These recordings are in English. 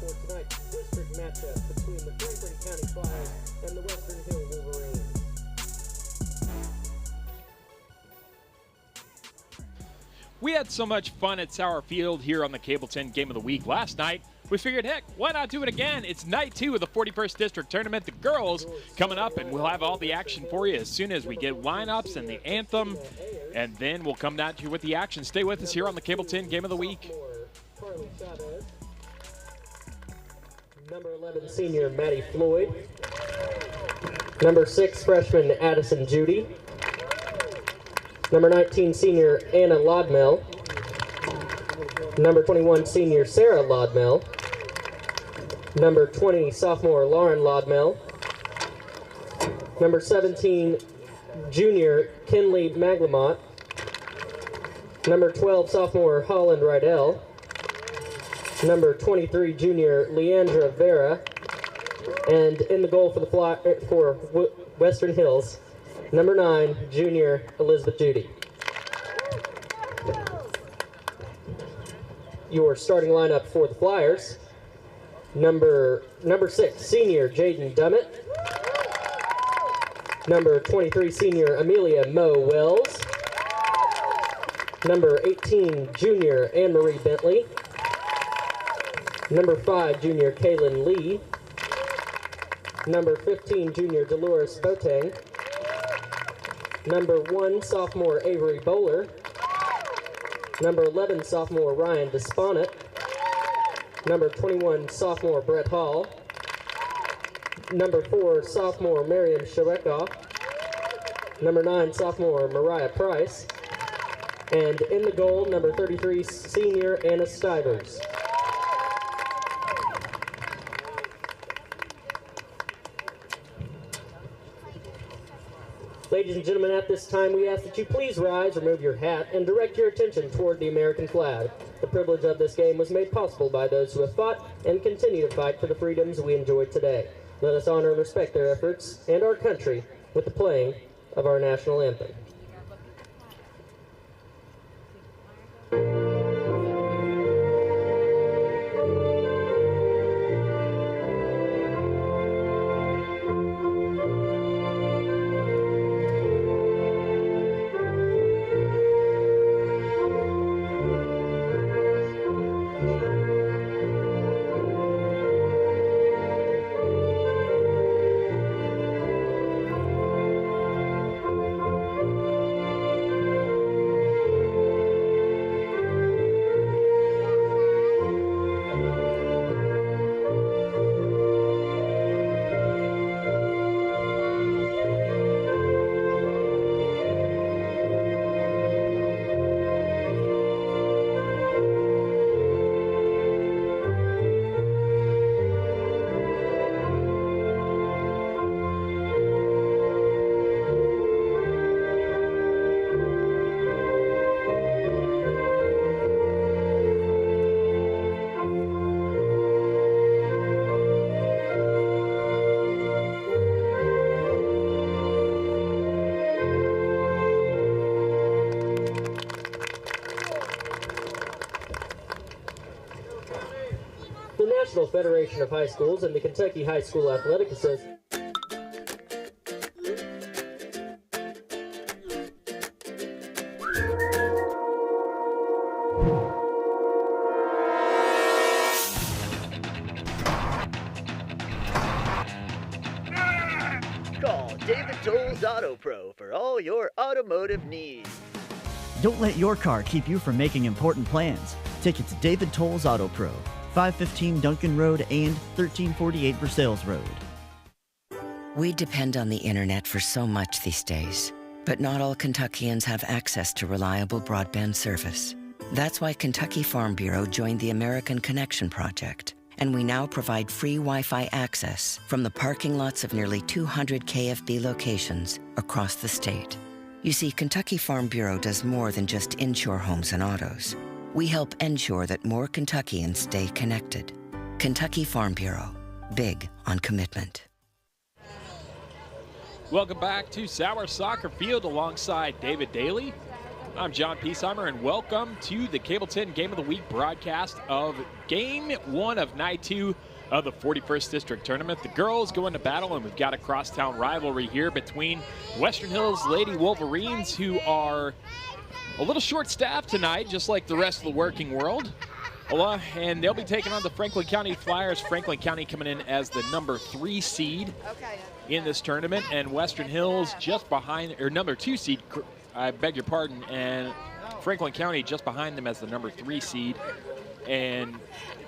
for tonight's district matchup between the Franklin County Flyers and the Western Hill Wolverines. We had so much fun at Sauer Field here on the Cable 10 Game of the Week last night. We figured, heck, why not do it again? It's night 2 of the 41st District Tournament. The girls coming up, and we'll have all the action for you as soon as we get lineups and the anthem. And then we'll come down to you with the action. Stay with us here on the Cable 10 Game of the Week. Number 11, senior Maddie Floyd. Number 6, freshman Addison Judy. Number 19, senior Anna Lodmell. Number 21, senior Sarah Lodmell. Number 20, sophomore Lauren Lodmell. Number 17, junior Kinley Maglamont. Number 12, sophomore Holland Rydell. Number 23, junior Leandra Vera. And in the goal for the Western Hills, number 9, junior Elizabeth Judy. Your starting lineup for the Flyers: number 6, senior Jaden Dummett. Number 23, senior Amelia Mo Wells. Number 18, junior Anne-Marie Bentley. Number 5, junior Kaylin Lee. Number 15, junior Dolores Boateng. Number 1, sophomore Avery Bowler. Number 11, sophomore Ryan Desponnet. Number 21, sophomore Brett Hall. Number 4, sophomore Miriam Sharekoff. Number 9, sophomore Mariah Price. And in the goal, number 33, senior Anna Stivers. Ladies and gentlemen, at this time we ask that you please rise, remove your hat, and direct your attention toward the American flag. The privilege of this game was made possible by those who have fought and continue to fight for the freedoms we enjoy today. Let us honor and respect their efforts and our country with the playing of our national anthem. National Federation of High Schools and the Kentucky High School Athletic Association. Call David Toll's Auto Pro for all your automotive needs. Don't let your car keep you from making important plans. Take it to David Toll's Auto Pro, 515 Duncan Road and 1348 Versailles Road. We depend on the internet for so much these days, but not all Kentuckians have access to reliable broadband service. That's why Kentucky Farm Bureau joined the American Connection Project, and we now provide free Wi-Fi access from the parking lots of nearly 200 KFB locations across the state. You see, Kentucky Farm Bureau does more than just insure homes and autos. We help ensure that more Kentuckians stay connected. Kentucky Farm Bureau, big on commitment. Welcome back to Sauer Soccer Field alongside David Daly. I'm John Piesheimer, and welcome to the Cable 10 Game of the Week broadcast of Game 1 of Night 2 of the 41st District Tournament. The girls go into battle, and we've got a crosstown rivalry here between Western Hills Lady Wolverines, who are a little short-staffed tonight, just like the rest of the working world. And they'll be taking on the Franklin County Flyers. Franklin County coming in as the number 3 seed in this tournament, and Western Hills just behind, or number 2 seed, I beg your pardon, and Franklin County just behind them as the number 3 seed. And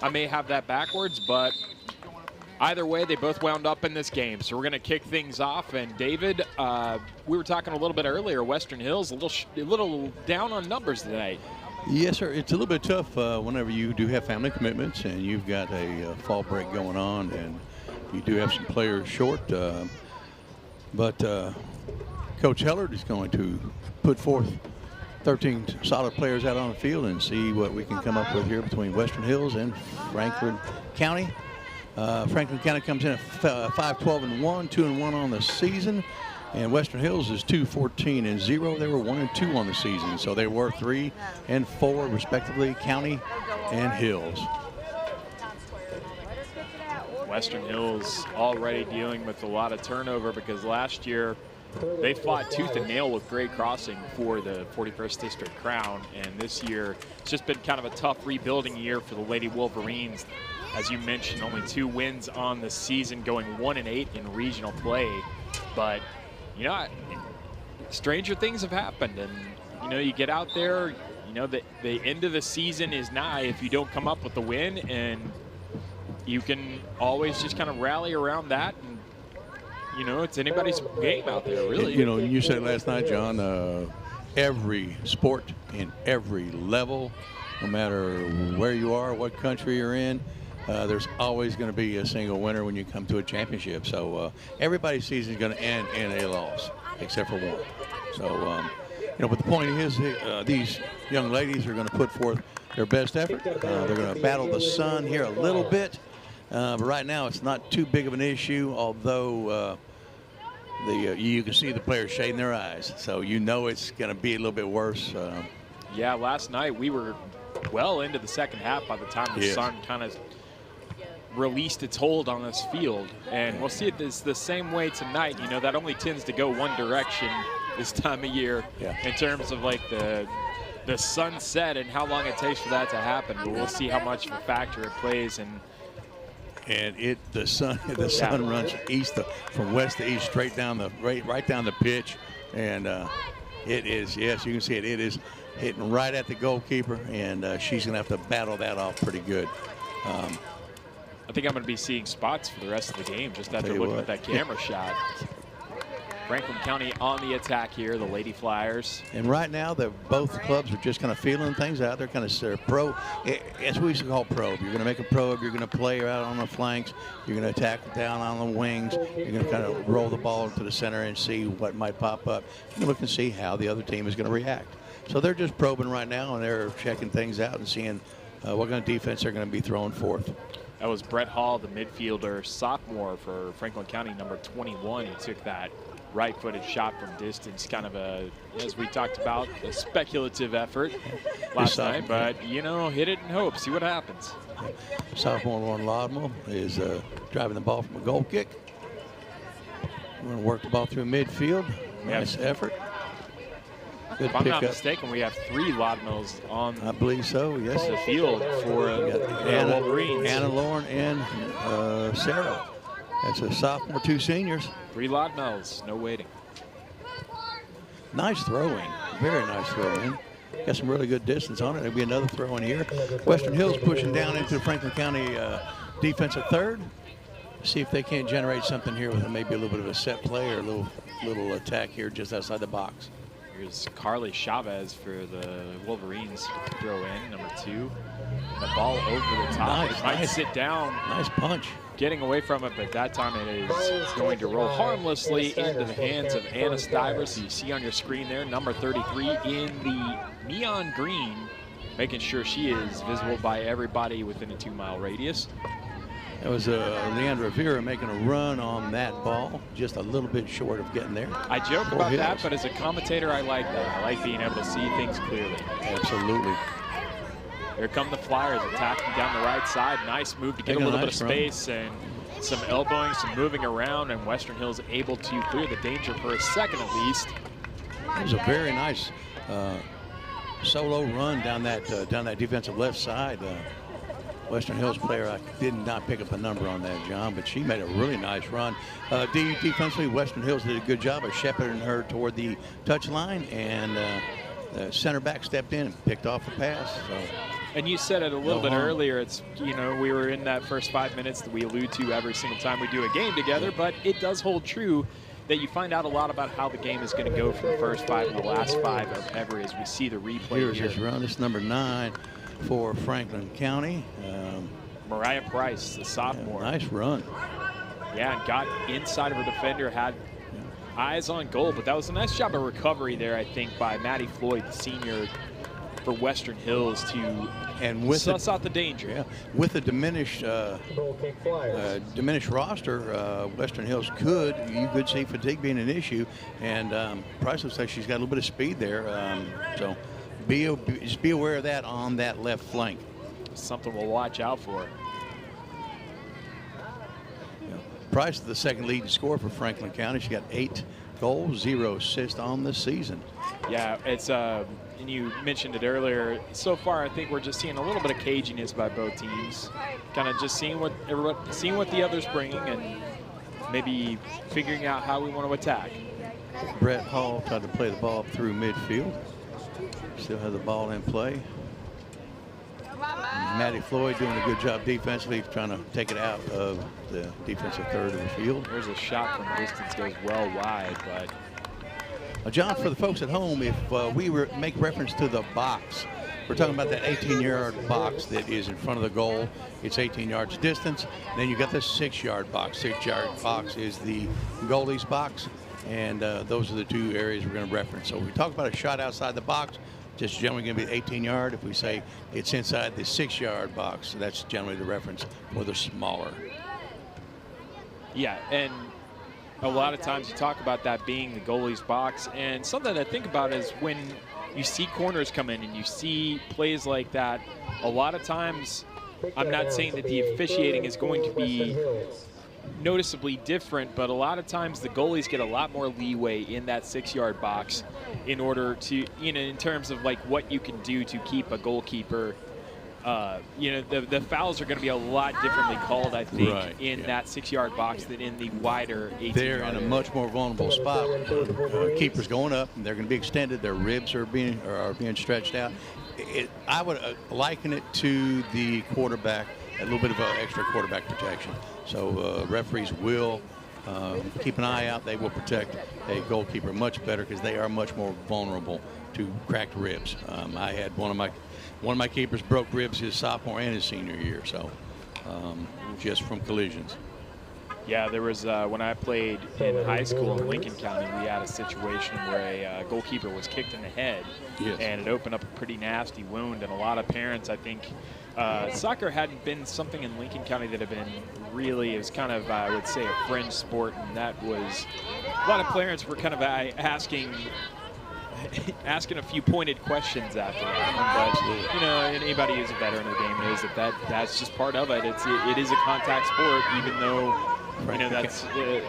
I may have that backwards, but either way, they both wound up in this game. So we're going to kick things off. And David, we were talking a little bit earlier, Western Hills a little down on numbers today. Yes, sir. It's a little bit tough whenever you do have family commitments and you've got a fall break going on, and you do have some players short. But Coach Hellard is going to put forth 13 solid players out on the field and see what we can come up with here between Western Hills and Franklin County. Franklin County comes in at 5-12-1, 2-1 on the season. And Western Hills is 2-14-0. They were 1-2 on the season, so they were 3-4 respectively, County and Hills. Western Hills already dealing with a lot of turnover because last year they fought tooth and nail with Gray Crossing for the 41st District crown, and this year it's just been kind of a tough rebuilding year for the Lady Wolverines. As you mentioned, only 2 wins on the season, going 1-8 in regional play, but you know, stranger things have happened, and you know, you get out there, you know, the end of the season is nigh if you don't come up with the win, and you can always just kind of rally around that, and you know, it's anybody's game out there, really. You know, you said last night, John, every sport in every level, no matter where you are, what country you're in, there's always going to be a single winner when you come to a championship. So everybody's season is going to end in a loss, except for one. So, you know, but the point is, these young ladies are going to put forth their best effort. They're going to battle the sun here a little bit. But right now, it's not too big of an issue, although you can see the players shading their eyes. So you know it's going to be a little bit worse. Yeah, last night we were well into the second half by the time the sun kind of released its hold on this field. And we'll see it is the same way tonight. You know, that only tends to go one direction this time of year in terms of like the sunset and how long it takes for that to happen. But we'll see how much of a factor it plays. And the sun runs from west to east, straight down right down the pitch, and it is, yes, you can see it. It is hitting right at the goalkeeper, and she's going to have to battle that off pretty good. I think I'm going to be seeing spots for the rest of the game just after looking at that camera shot. Franklin County on the attack here, the Lady Flyers. And right now, both clubs are just kind of feeling things out. They're kind of pro, as we used to call probe. You're going to make a probe. You're going to play out on the flanks. You're going to attack down on the wings. You're going to kind of roll the ball into the center and see what might pop up. And look and see how the other team is going to react. So they're just probing right now, and they're checking things out and seeing what kind of defense they're going to be throwing forth. That was Brett Hall, the midfielder, sophomore for Franklin County, number 21. He took that right-footed shot from distance, kind of as we talked about, a speculative effort last night, but, you know, hit it and hope, see what happens. Sophomore Lauren Lodmell is driving the ball from a goal kick. We're going to work the ball through midfield. Nice effort. Good if I'm not pickup. mistaken, we have 3 Lodmells on I believe so, yes. the field for Wolverines. Anna, Lauren, and Sarah. That's a sophomore, 2 seniors. 3 Lodmells, no waiting. Nice throwing, very nice throwing. Got some really good distance on it. There'll be another throw in here. Western Hills pushing down into the Franklin County defensive third. See if they can't generate something here with maybe a little bit of a set play or a little attack here just outside the box. Here's Carly Chavez for the Wolverines. Throw in, number 2. The ball over the top. It might sit down. Nice punch. Getting away from it, but that time it is going to roll harmlessly into the hands of Anna Stivers. You see on your screen there, number 33 in the neon green, making sure she is visible by everybody within a 2-mile radius. That was Leandra Rivera making a run on that ball, just a little bit short of getting there. I joke about that, but as a commentator, I like that. I like being able to see things clearly. Absolutely. Here come the Flyers attacking down the right side. Nice move to get a little bit of space and some elbowing, some moving around, and Western Hills able to clear the danger for a second at least. It was a very nice solo run down that defensive left side. Western Hills player, I did not pick up a number on that, John, but she made a really nice run. Defensively, Western Hills did a good job of shepherding her toward the touch line, and the center back stepped in and picked off the pass. So. And you said it a little bit earlier. It's, you know, we were in that first 5 minutes that we allude to every single time we do a game together, but it does hold true that you find out a lot about how the game is going to go from the first 5 and the last 5 of ever as we see the replay. Here's his run. It's number 9 for Franklin County. Mariah Price, the sophomore. Nice run. Yeah, and got inside of her defender, had eyes on goal, but that was a nice job of recovery there, I think, by Maddie Floyd, the senior for Western Hills, to suss out the danger. Yeah, with the diminished roster, Western Hills you could see fatigue being an issue, and Price looks like she's got a little bit of speed there. So just be aware of that on that left flank. Something we'll watch out for. Price is the second leading scorer for Franklin County. She got 8 goals, 0 assists on the season. Yeah, it's and you mentioned it earlier. So far, I think we're just seeing a little bit of caginess by both teams. Kind of just seeing what the other's bringing and maybe figuring out how we want to attack. Brett Hall tried to play the ball through midfield. Still has the ball in play. Maddie Floyd doing a good job defensively, trying to take it out of the defensive third of the field. There's a shot from distance, goes well wide, but John, for the folks at home, if we make reference to the box, we're talking about that 18-yard box that is in front of the goal. It's 18 yards distance. Then you got the 6-yard box. 6-yard box is the goalie's box, and those are the 2 areas we're going to reference. So if we talk about a shot outside the box, just generally going to be 18-yard. If we say it's inside the 6-yard box, that's generally the reference for the smaller. Yeah, and a lot of times you talk about that being the goalie's box, and something to think about is when you see corners come in and you see plays like that, a lot of times, I'm not saying that the officiating is going to be noticeably different, but a lot of times the goalies get a lot more leeway in that 6-yard box in order to, you know, in terms of like what you can do to keep a goalkeeper. You know, the fouls are going to be a lot differently called, I think, in that 6-yard box than in the wider 18-yard. They're in a much more vulnerable spot. Keepers going up, and they're going to be extended. Their ribs are being stretched out. I would liken it to the quarterback, a little bit of extra quarterback protection. So referees will keep an eye out. They will protect a goalkeeper much better because they are much more vulnerable to cracked ribs. I had one of my keepers broke ribs his sophomore and his senior year, so just from collisions. Yeah, there was when I played in high school in Lincoln County, we had a situation where a goalkeeper was kicked in the head, and it opened up a pretty nasty wound. And a lot of parents, I think, soccer hadn't been something in Lincoln County that had been really, it was kind of, I would say, a fringe sport, and that was, a lot of parents were kind of asking a few pointed questions after that. But, you know, anybody who's a veteran of the game knows that's just part of it. It is a contact sport, even though, you know, that's it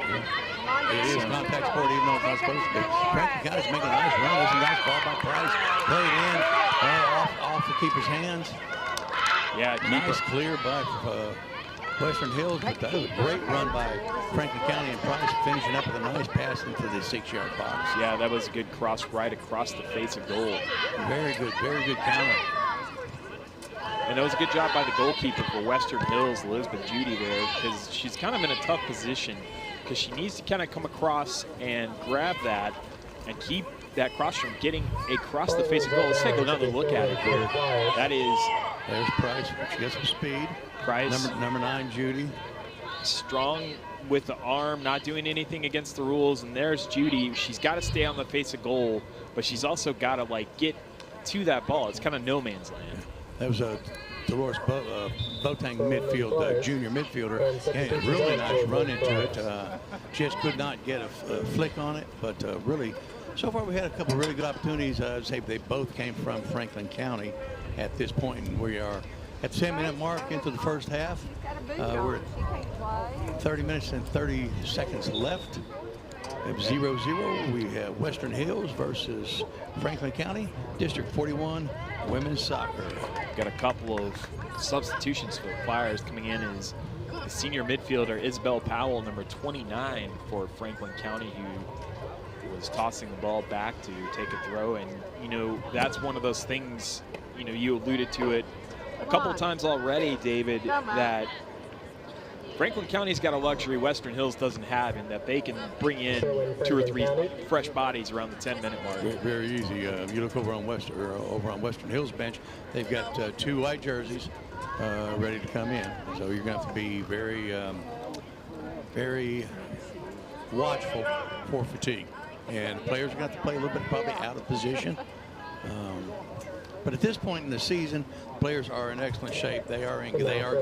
is contact sport, even though it's not supposed to be. Franklin County's making a nice run. There's a nice ball by Price. Played in off the keeper's hands. Yeah, nice clear by Western Hills, but that was a great run by Franklin County, and Price finishing up with a nice pass into the 6-yard box. Yeah, that was a good cross right across the face of goal. Very good counter. And that was a good job by the goalkeeper for Western Hills, Elizabeth Judy, there, because she's kind of in a tough position because she needs to kind of come across and grab that and keep that cross from getting across the face of goal. Let's take another look at it here. That is... There's Price. She gets some speed. Price. Number 9, Judy. Strong with the arm, not doing anything against the rules. And there's Judy. She's got to stay on the face of goal, but she's also got to, like, get to that ball. It's kind of no man's land. That was Dolores Boateng, midfield, junior midfielder. Yeah, really nice run into it. Just could not get a flick on it, but really, so far we had a couple of really good opportunities. I'd say they both came from Franklin County at this point, and we are at the 10-minute mark into the first half. We're at 30 minutes and 30 seconds left. We have 0-0. We have Western Hills versus Franklin County, District 41 women's soccer. Got a couple of substitutions for the Flyers. Coming in is the senior midfielder Isabel Powell, number 29 for Franklin County, who was tossing the ball back to take a throw. And, you know, that's one of those things, you know, you alluded to it a couple of times already, David, that Franklin County's got a luxury Western Hills doesn't have, in that they can bring in 2 or 3 fresh bodies around the 10-minute mark. Very easy. If you look over on Western Hills bench, they've got 2 white jerseys ready to come in. So you're going to have to be very, very watchful for fatigue. And the players are going to have to play a little bit probably out of position. But at this point in the season, players are in excellent shape. They are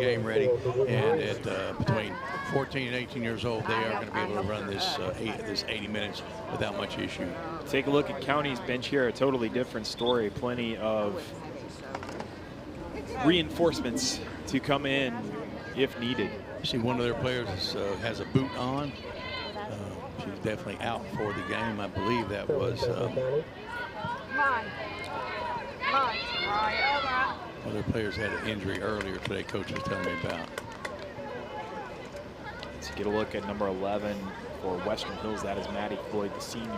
game ready, and at between 14 and 18 years old, they are going to be able to run this 80 minutes without much issue. Take a look at County's bench here. A totally different story. Plenty of reinforcements to come in if needed. You see, one of their players has a boot on. She's definitely out for the game. I believe that was. One of their players had an injury earlier today, Coach was telling me about. Let's get a look at number 11 for Western Hills. That is Maddie Floyd, the senior.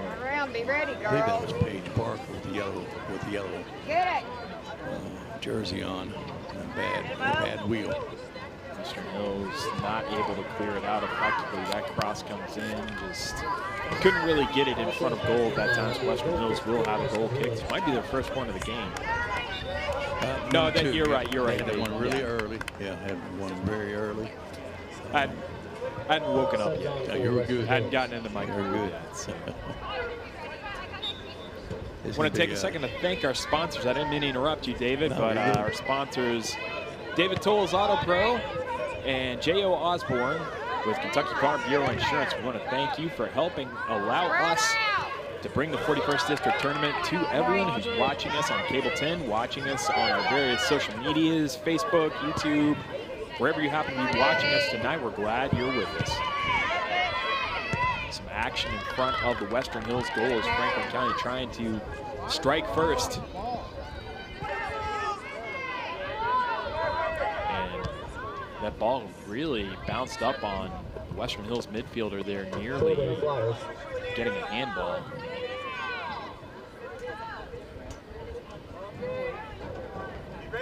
Be ready, girl. I believe that was Paige Parker with the yellow Get it. Jersey on. A bad wheel. Western Hills not able to clear it out effectively. That cross comes in, just couldn't really get it in front of goal at that time. So Western Hills will have a goal kick. This might be their first point of the game. No, then you're right. You're right. They had one really early. Yeah, had one very early. I hadn't woken up yet. Yeah, you were good. I hadn't gotten into my groove yet. So. I want to take a second to thank our sponsors. I didn't mean to interrupt you, David, but our sponsors, David Tolles Auto Pro and J.O. Osborne with Kentucky Farm Bureau Insurance. We want to thank you for helping allow us to bring the 41st District Tournament to everyone who's watching us on Cable 10, watching us on our various social medias, Facebook, YouTube, wherever you happen to be watching us tonight. We're glad you're with us. Some action in front of the Western Hills goals. Franklin County trying to strike first. And that ball really bounced up on the Western Hills midfielder there, nearly getting a handball.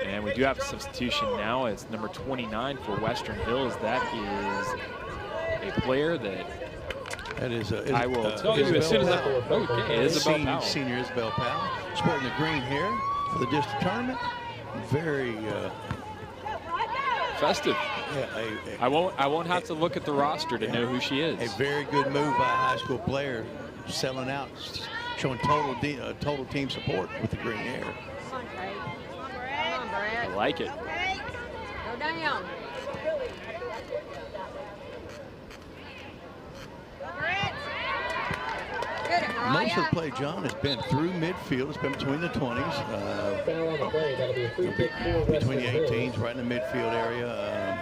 And we do have a substitution now. It's number 29 for Western Hills. That is a player that I will tell you as soon as I... Okay, Isabel Powell. Senior Isabel Powell, sporting the green hair for the district tournament. Very festive. Yeah, I won't have to look at the roster to know who she is. A very good move by a high school player, selling out, showing total team support with the green hair. I like it. Go down. Most of the play, John, has been through midfield. It's been between the 20s, between the 18s, right in the midfield area.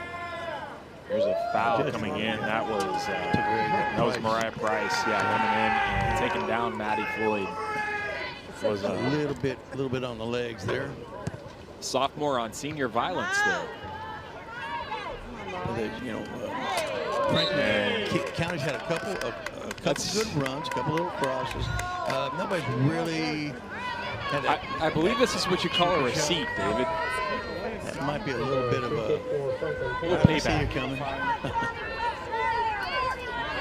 There's a foul coming in. That was Mariah Price, coming in and taking down Maddie Floyd. Was a little bit on the legs there. Sophomore on senior violence there. Franklin County's had a couple good runs, a couple little crosses. Nobody's really had that. I believe this is what you call a receipt, David. That might be a little bit of a little payback. See you coming. Come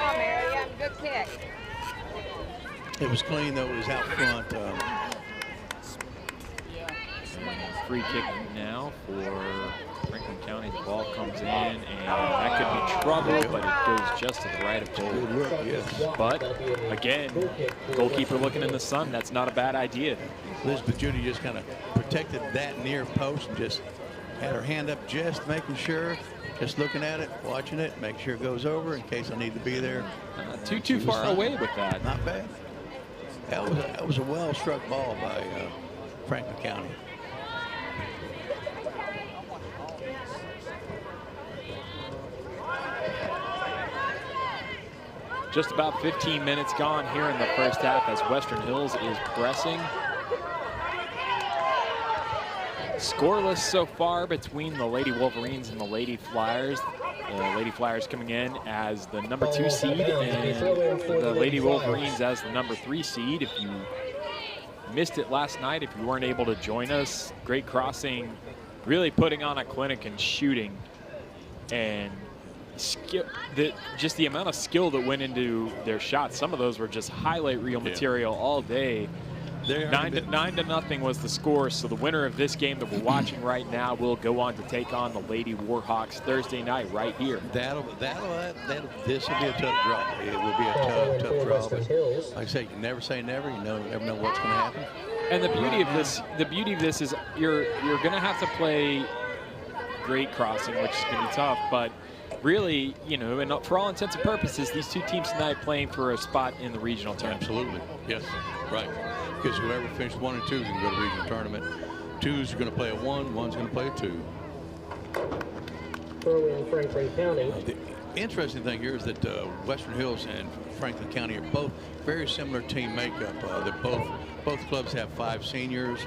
on, Mary, you have a good kick. It was clean though. It was out front. Free kick now for Franklin County. The ball comes in, and that could be trouble, but it goes just to the right of goal. Good work, yes. But again, goalkeeper looking in the sun. That's not a bad idea. Elizabeth Judy just kind of protected that near post and just had her hand up, just making sure, just looking at it, watching it, make sure it goes over in case I need to be there. Not too far away with that. Not bad. That was a well-struck ball by Franklin County. Just about 15 minutes gone here in the first half as Western Hills is pressing. Scoreless so far between the Lady Wolverines and the Lady Flyers. The Lady Flyers coming in as the number 2 seed and the Lady Wolverines as the number 3 seed. If you missed it last night, if you weren't able to join us, Great Crossing really putting on a clinic and shooting, and just the amount of skill that went into their shots. Some of those were just highlight reel material all day. 9-0 was the score, so the winner of this game that we're watching right now will go on to take on the Lady Warhawks Thursday night right here. This will be a tough draw. It will be a tough draw. But like I say, you never say never. You never know what's going to happen. And the beauty of this is you're going to have to play Great Crossing, which is going to be tough, but really, you know, and for all intents and purposes, these two teams tonight playing for a spot in the regional tournament. Absolutely, yes, right. Because whoever finished 1 and 2 is going to go to the regional tournament. 2s are going to play a 1, 1's going to play a 2. In Franklin County. The interesting thing here is that Western Hills and Franklin County are both very similar team makeup. Both clubs have 5 seniors.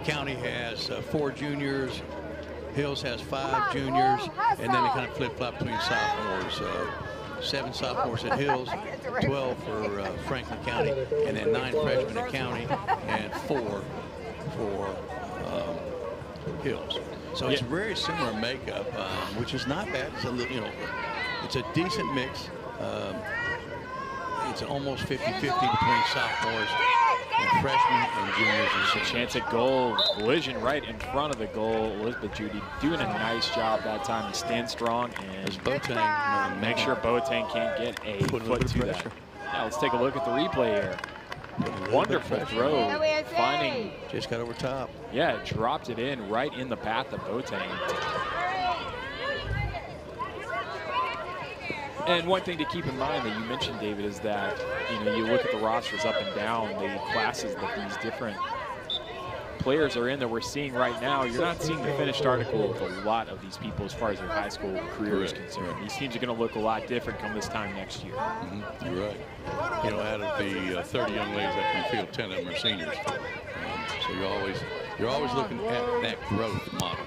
County has 4 juniors. Hills has 5 juniors, and then they kind of flip-flop between sophomores. 7 sophomores at Hills, 12 for Franklin County, and then 9 freshmen at County, and 4 for Hills. So it's a very similar makeup, which is not bad. It's a little, you know, it's a decent mix. It's almost 50-50 between sophomores and freshmen and juniors. There's a chance at goal. Collision right in front of the goal. Elizabeth Judy doing a nice job that time to stand strong and make sure Boateng can't get a foot to that. Now let's take a look at the replay here. Wonderful throw. Finding. Just got over top. Yeah, dropped it in right in the path of Boateng. And one thing to keep in mind that you mentioned, David, is that, you know, you look at the rosters up and down, the classes that these different players are in that we're seeing right now. You're not seeing the finished article of a lot of these people as far as their high school career is concerned. These teams are going to look a lot different come this time next year. You're right. You know, out of the 30 young ladies that can field, 10 of them are seniors. So you're always looking at that growth model.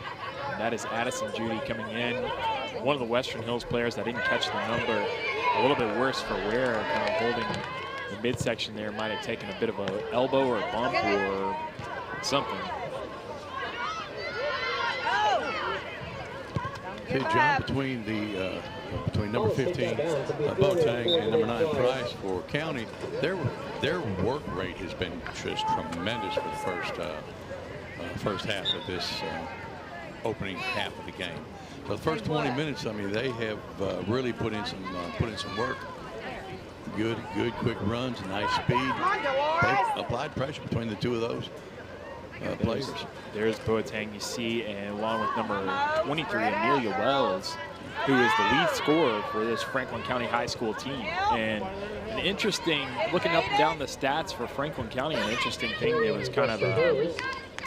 And that is Addison Judy coming in. One of the Western Hills players that didn't catch the number, a little bit worse for wear, kind of holding the midsection there, might have taken a bit of an elbow or a bump or something. Okay, John, between number 15 Boateng and number 9 Price for County, their work rate has been just tremendous for the first half of this opening half of the game. So the first 20 minutes, I mean, they have really put in some work. Good, quick runs, nice speed. They applied pressure between the two of those players. There's Boateng, you see, and along with number 23, Amelia Wells, who is the lead scorer for this Franklin County High School team. And an interesting, looking up and down the stats for Franklin County, an interesting thing that was kind of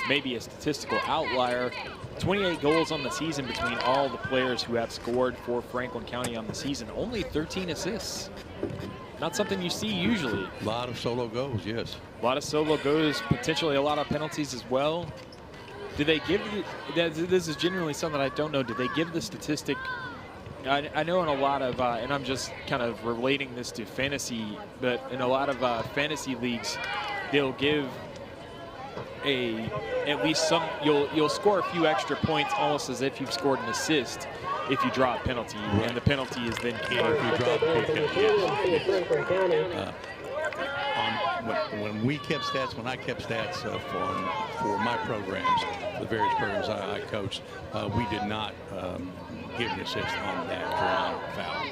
maybe a statistical outlier. 28 goals on the season between all the players who have scored for Franklin County on the season. Only 13 assists. Not something you see usually. A lot of solo goals, yes. A lot of solo goals, potentially a lot of penalties as well. Did they give this is genuinely something I don't know. Did they give the statistic? I know in a lot of, and I'm just kind of relating this to fantasy, but in a lot of fantasy leagues, they'll give at least some, you'll score a few extra points almost as if you've scored an assist if you draw a penalty, and the penalty is then catered. If you draw the penalty. When we kept stats, when I kept stats for my programs, the various programs I coached, we did not give an assist on that drawn foul.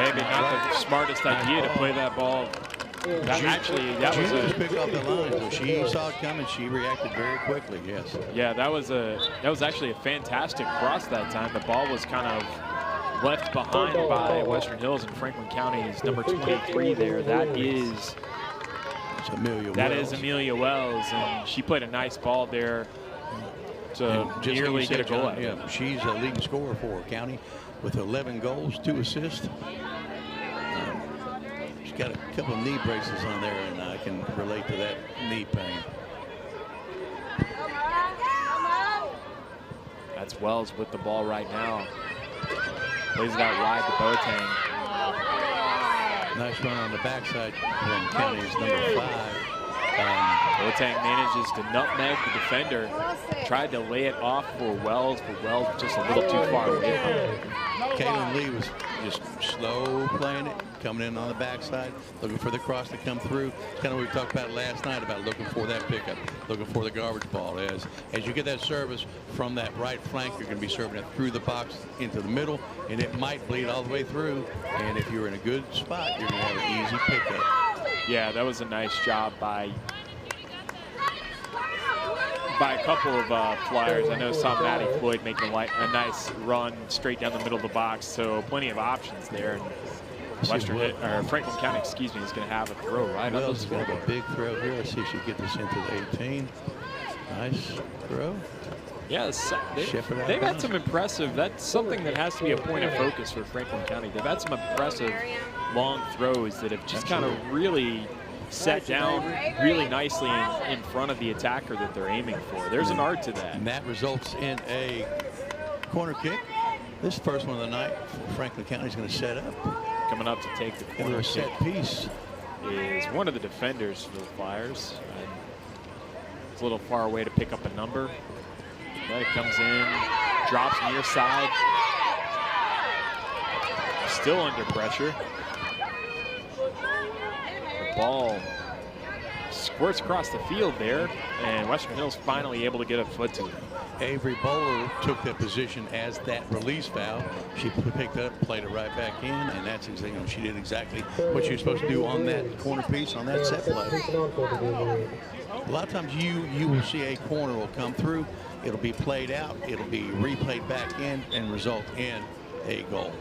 Maybe not the smartest idea to play that ball That was a pick off the line. So she saw it coming. She reacted very quickly. Yes. Yeah, that was actually a fantastic cross that time. The ball was kind of left behind by Western Hills and Franklin County's number 23 there. That is Amelia Wells, and she played a nice ball there to nearly get a goal. Yeah, she's a leading scorer for County with 11 goals, 2 assists. She's got a couple of knee braces on there, and I can relate to that knee pain. That's Wells with the ball right now. Plays it out wide to Boateng. Nice run on the backside from County's number 5. Boateng manages to nutmeg the defender. Tried to lay it off for Wells, but Wells was just a little too far away from it. Kaylin Lee was just slow playing it, coming in on the backside, looking for the cross to come through. It's kind of what we talked about last night about looking for that pickup, looking for the garbage ball. As you get that service from that right flank, you're going to be serving it through the box into the middle, and it might bleed all the way through. And if you're in a good spot, you're going to have an easy pickup. Yeah, that was a nice job by a couple of Flyers. I know saw Maddie Floyd making a nice run straight down the middle of the box, so plenty of options there. And Franklin County, is going to have a throw right on Wells is going to have a big throw here. Let's see if she can get this into the 18. Nice throw. Yeah, they've had some impressive. That's something that has to be a point of focus for Franklin County. They've had some impressive long throws that have just kind of really set down really nicely in front of the attacker that they're aiming for. There's an art to that. And that results in a corner kick. This first one of the night, Franklin County is going to set up. Coming up to take the corner set piece is one of the defenders for the Flyers. And it's a little far away to pick up a number. But it comes in, drops near side. Still under pressure. Ball squirts across the field there, and Western Hills finally able to get a foot to it. Avery Bowler took that position as that release foul. She picked it up, played it right back in, and that's exactly, she did exactly what she was supposed to do on that corner piece, on that set play. A lot of times you will see a corner will come through, it'll be played out, it'll be replayed back in, and result in a goal.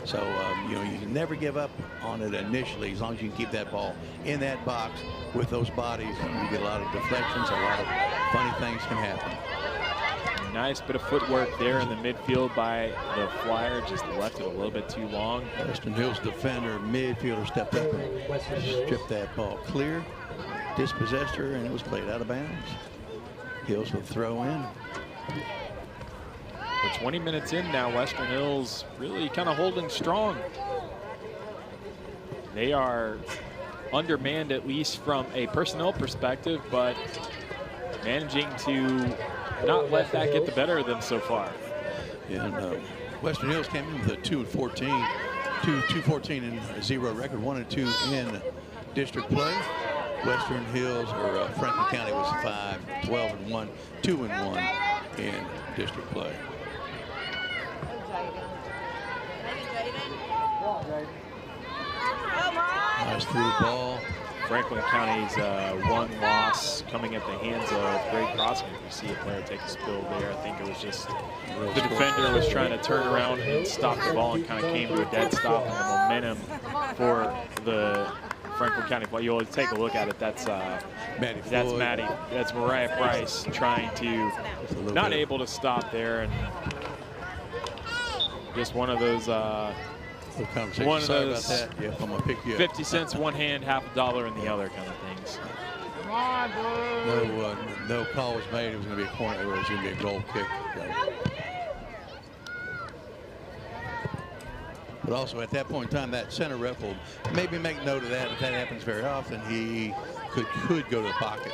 So, you can never give up on it initially as long as you can keep that ball in that box with those bodies. You get a lot of deflections, a lot of funny things can happen. Nice bit of footwork there in the midfield by the Flyer. Just left it a little bit too long. Western Hills defender, midfielder stepped up and stripped that ball clear, dispossessed her, and it was played out of bounds. Hills will throw in. We're 20 minutes in now. Western Hills really kind of holding strong. They are undermanned, at least from a personnel perspective, but managing to not let that get the better of them so far. Yeah, and Western Hills came in with a 2-14, 2-14 and 0 record, 1-2 in district play. Western Hills, or Franklin County, was 5-12-1, 2-1 in district play. Nice through the ball. Franklin County's one loss coming at the hands of Greg Crossing. You see a player take a spill there. I think it was just the defender was trying to turn around and stop the ball and kind of came to a dead stop, and the momentum for the Franklin County play. You'll take a look at it. That's Mariah Price trying to not able to stop there, and just one of those. One of those yep, I'm gonna pick you 50 cents one hand, half a dollar in the other kind of things. Come on, boys. No call was made. It was going to be a corner. It was going to be a goal kick. But also at that point in time, that center ref will maybe make note of that. If that happens very often, he could go to the pocket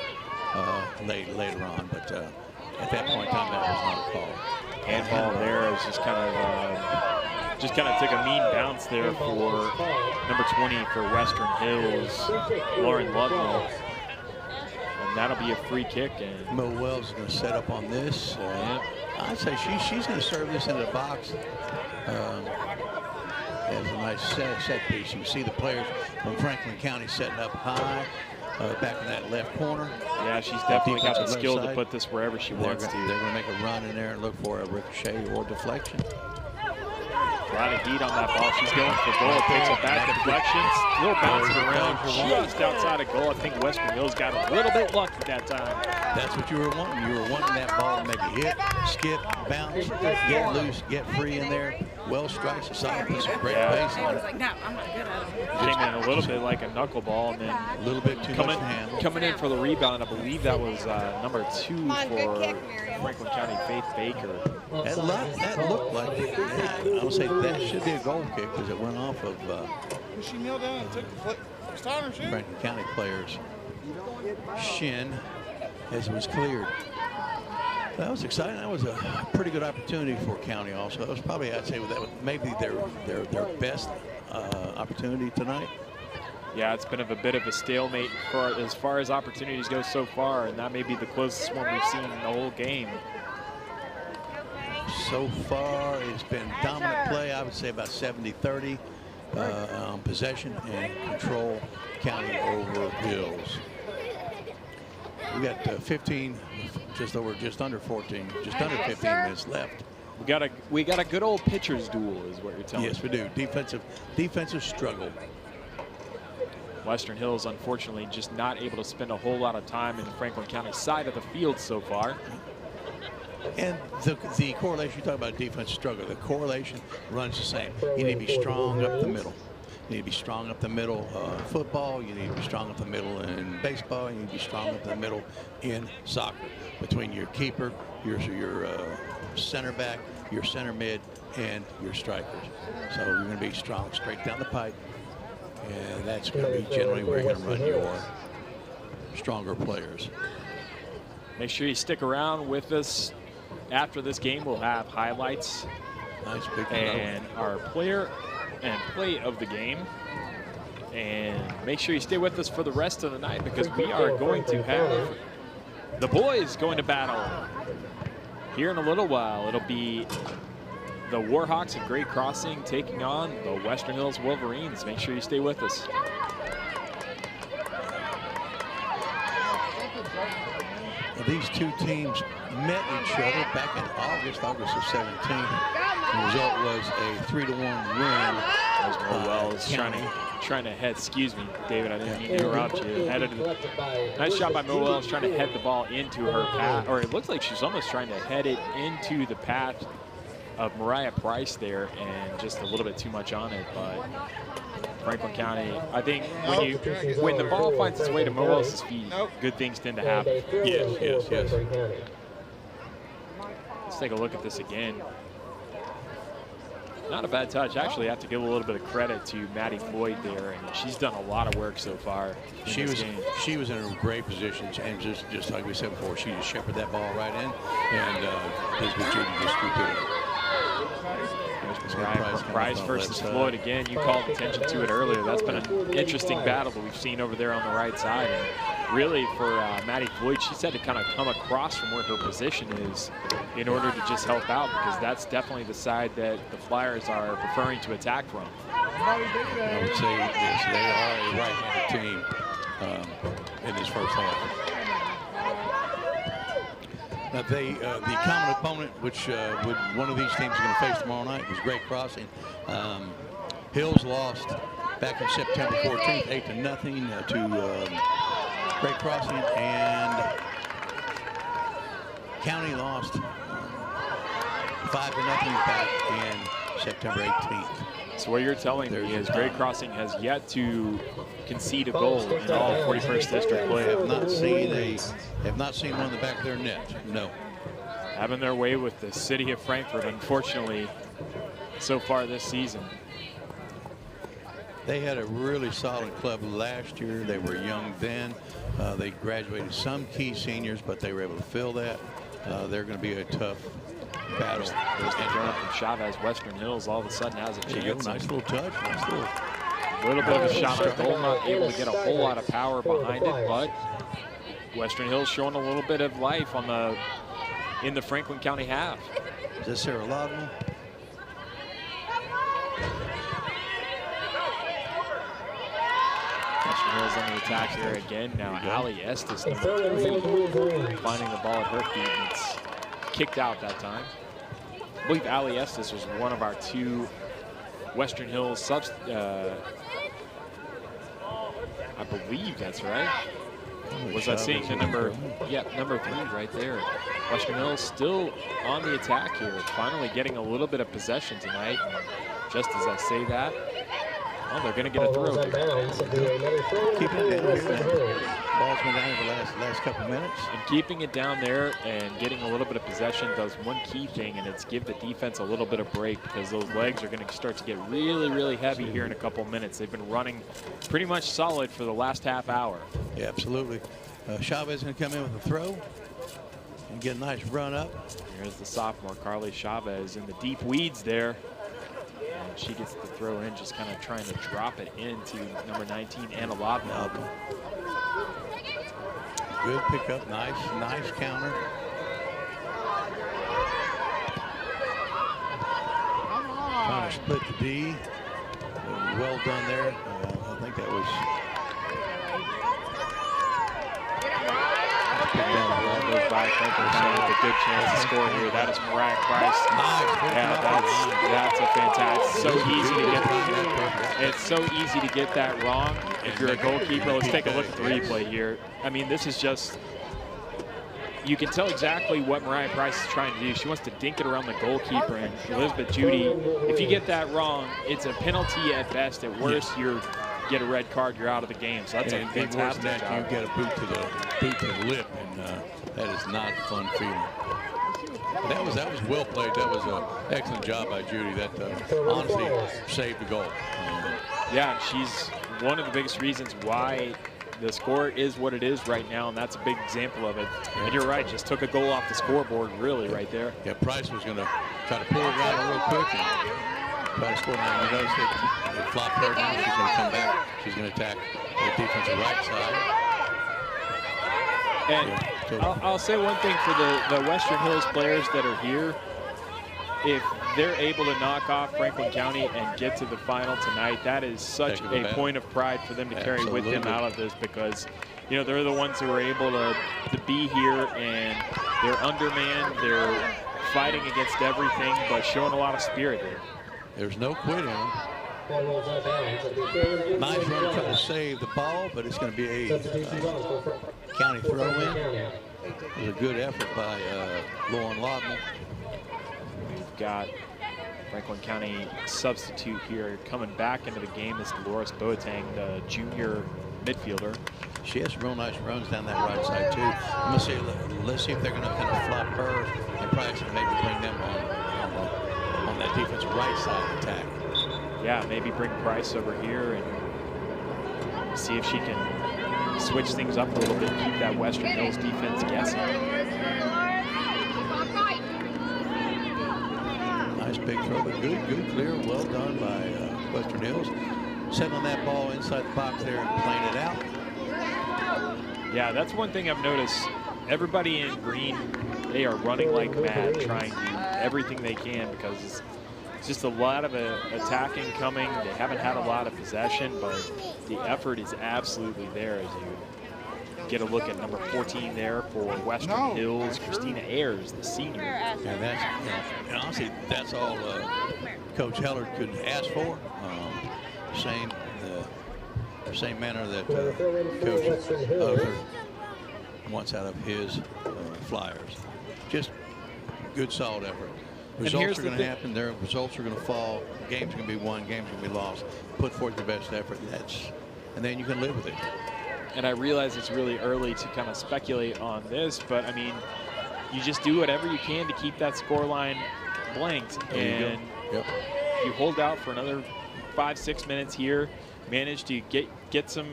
later on. But at that point in time, that was not a call. Handball there is just kind of took a mean bounce there for number 20 for Western Hills, Lauren Ludlow. And that'll be a free kick. And Mo Wells is going to set up on this. I'd say she's going to serve this into the box. There's a nice set piece. You can see the players from Franklin County setting up high back in that left corner. Yeah, she's definitely got the skill to put this wherever she wants to. They're going to make a run in there and look for a ricochet or deflection. A lot of heat on that ball. She's going for goal. Picks up back deflections. Still bouncing around just outside of goal. I think Western Hills got a little bit lucky that time. That's what you were wanting. You were wanting that ball to make a hit, skip, bounce, get loose, get free in there. Well strikes, a solid piece of great base on it. No, I'm not good at it. Came in a little bit like a knuckleball, and then a little bit too much to handle. Coming in for the rebound, I believe that was number 2 for Franklin County, Faith Baker. That looked like, I would say that should be a goal kick because it went off of She knelt down and took the foot. Franklin County player's shin as it was cleared. That was exciting. That was a pretty good opportunity for County also. That was probably, I'd say, that was maybe their best opportunity tonight. Yeah, it's been a bit of a stalemate as far as opportunities go so far, and that may be the closest one we've seen in the whole game. So far, it's been dominant play. I would say about 70-30 on possession and control County over Hills. We got 15, just under 14, just under 15 minutes left. We got a good old pitcher's duel, is what you're telling me. Yes, we do. Defensive struggle. Western Hills, unfortunately, just not able to spend a whole lot of time in the Franklin County side of the field so far. And the correlation, you talk about defensive struggle, the correlation runs the same. You need to be strong up the middle. You need to be strong up the middle football. You need to be strong up the middle in baseball. You need to be strong up the middle in soccer. Between your keeper, your center back, your center mid, and your strikers. So you're going to be strong straight down the pipe. And that's going to be generally where you're going to run your stronger players. Make sure you stick around with us. After this game, we'll have highlights and our player and play of the game. And make sure you stay with us for the rest of the night because we are going to have the boys going to battle. Here in a little while, it'll be the Warhawks of Great Crossing taking on the Western Hills Wolverines. Make sure you stay with us. These two teams met each other back in August of 17th. The result was a 3-1 win. As Noel is trying to head. Excuse me, David, I didn't mean to interrupt you. Nice shot by Noel. Trying to head the ball into her path, or it looks like she's almost trying to head it into the path of Mariah Price there, and just a little bit too much on it. But Franklin County, I think when the ball finds its way to Moel's feet, good things tend to happen. Yes. Let's take a look at this again. Not a bad touch. Actually, I have to give a little bit of credit to Maddie Floyd there, and she's done a lot of work so far. She was in a great position, and just like we said before, she just shepherded that ball right in, and Elizabeth Judy just scooped it up. Price versus Floyd again. You called attention to it earlier. That's been an interesting battle that we've seen over there on the right side. And really for Maddie Floyd, she's had to kind of come across from where her position is in order to just help out, because that's definitely the side that the Flyers are preferring to attack from. I would say yes, they are a right-handed team in this first half. Now the common opponent, which one of these teams is going to face tomorrow night, was Great Crossing. Hills lost back on September 14th, 8-0 to Great Crossing, and County lost 5-0 back in September 18th. So what you're telling me is Great Crossing has yet to concede a goal in all 41st District play. Have not seen one in the back of their net. No. Having their way with the city of Frankfort, unfortunately, so far this season. They had a really solid club last year. They were young then. They graduated some key seniors, but they were able to fill that. They're going to be a tough battle. There's the run from Chavez. Western Hills all of a sudden has a chance. Nice little touch. Nice little. A little bit of a shot on goal, not able to get a whole lot of power behind it, but Western Hills showing a little bit of life in the Franklin County half. Is this Sarah Loudon? Hills on the attack here again. Now Allie Estes, number 3, finding the ball at her feet, and it's kicked out that time. I believe Allie Estes was one of our 2 Western Hills subs. I believe that's right. Was I seeing the number? Yep, number 3 right there. Western Hills still on the attack here, finally getting a little bit of possession tonight. And just as I say that, oh, they're going to get a throw. Keeping it down here. Ball's been down in the last couple minutes. And keeping it down there and getting a little bit of possession does one key thing, and it's give the defense a little bit of break, because those legs are going to start to get really, really heavy here in a couple minutes. They've been running pretty much solid for the last half hour. Yeah, absolutely. Chavez is going to come in with a throw and get a nice run up. Here's the sophomore, Carly Chavez, in the deep weeds there. And she gets the throw in, just kind of trying to drop it into number 19, Anna Lobno. Good pickup, nice counter. Trying to split the D. Well done there. I think that was. Goes by Franklin County with a good chance to score here. That is Mariah Price. Yeah, that's a fantastic. So easy to get. It's so easy to get that wrong if you're a goalkeeper. Let's take a look at the replay here. I mean, this is just. You can tell exactly what Mariah Price is trying to do. She wants to dink it around the goalkeeper, and Elizabeth Judy, if you get that wrong, it's a penalty at best. At worst, you get a red card, you're out of the game. So that's a fantastic job. You get a boot to the lip, and that is not a fun feeling. That was well played. That was an excellent job by Judy. That honestly saved the goal. Yeah, she's one of the biggest reasons why the score is what it is right now, and that's a big example of it. And you're right, just took a goal off the scoreboard, really, right there. Yeah, Price was going to try to pull it around real quick and try to score. Now, you notice it flopped her down. She's going to come back. She's going to attack the defensive right side. And I'll say one thing for the Western Hills players that are here. If they're able to knock off Franklin County and get to the final tonight, that is such a point of pride for them to carry with them out of this, because, you know, they're the ones who are able to be here, and they're undermanned. They're fighting against everything, but showing a lot of spirit here. There's no quitting. Nice run trying to save the ball, but it's going to be a county throw-in. It was a good effort by Lauren Lodman. We've got Franklin County substitute here coming back into the game is Dolores Boateng, the junior midfielder. She has some real nice runs down that right side too. Let's see if they're going to kind of flop her and Price and maybe bring them on that defensive right side attack. Yeah, maybe bring Price over here and see if she can switch things up a little bit and keep that Western Hills defense guessing. Nice big throw, but good clear, well done by Western Hills. Settling that ball inside the box there and playing it out. Yeah, that's one thing I've noticed. Everybody in green, they are running like mad, trying to do everything they can, because it's just a lot of attacking coming. They haven't had a lot of possession, but the effort is absolutely there as you get a look at number 14 there for Western Hills, Christina Ayers, the senior. And honestly, that's all Coach Heller could ask for. Same manner that Coach Ozer wants out of his Flyers. Just good, solid effort. Results are going to happen. Their results are going to fall. Games are going to be won. Games are going to be lost. Put forth your best effort. And then you can live with it. And I realize it's really early to kind of speculate on this, but I mean, you just do whatever you can to keep that scoreline blanked, and you hold out for another 5-6 minutes here. Manage to get some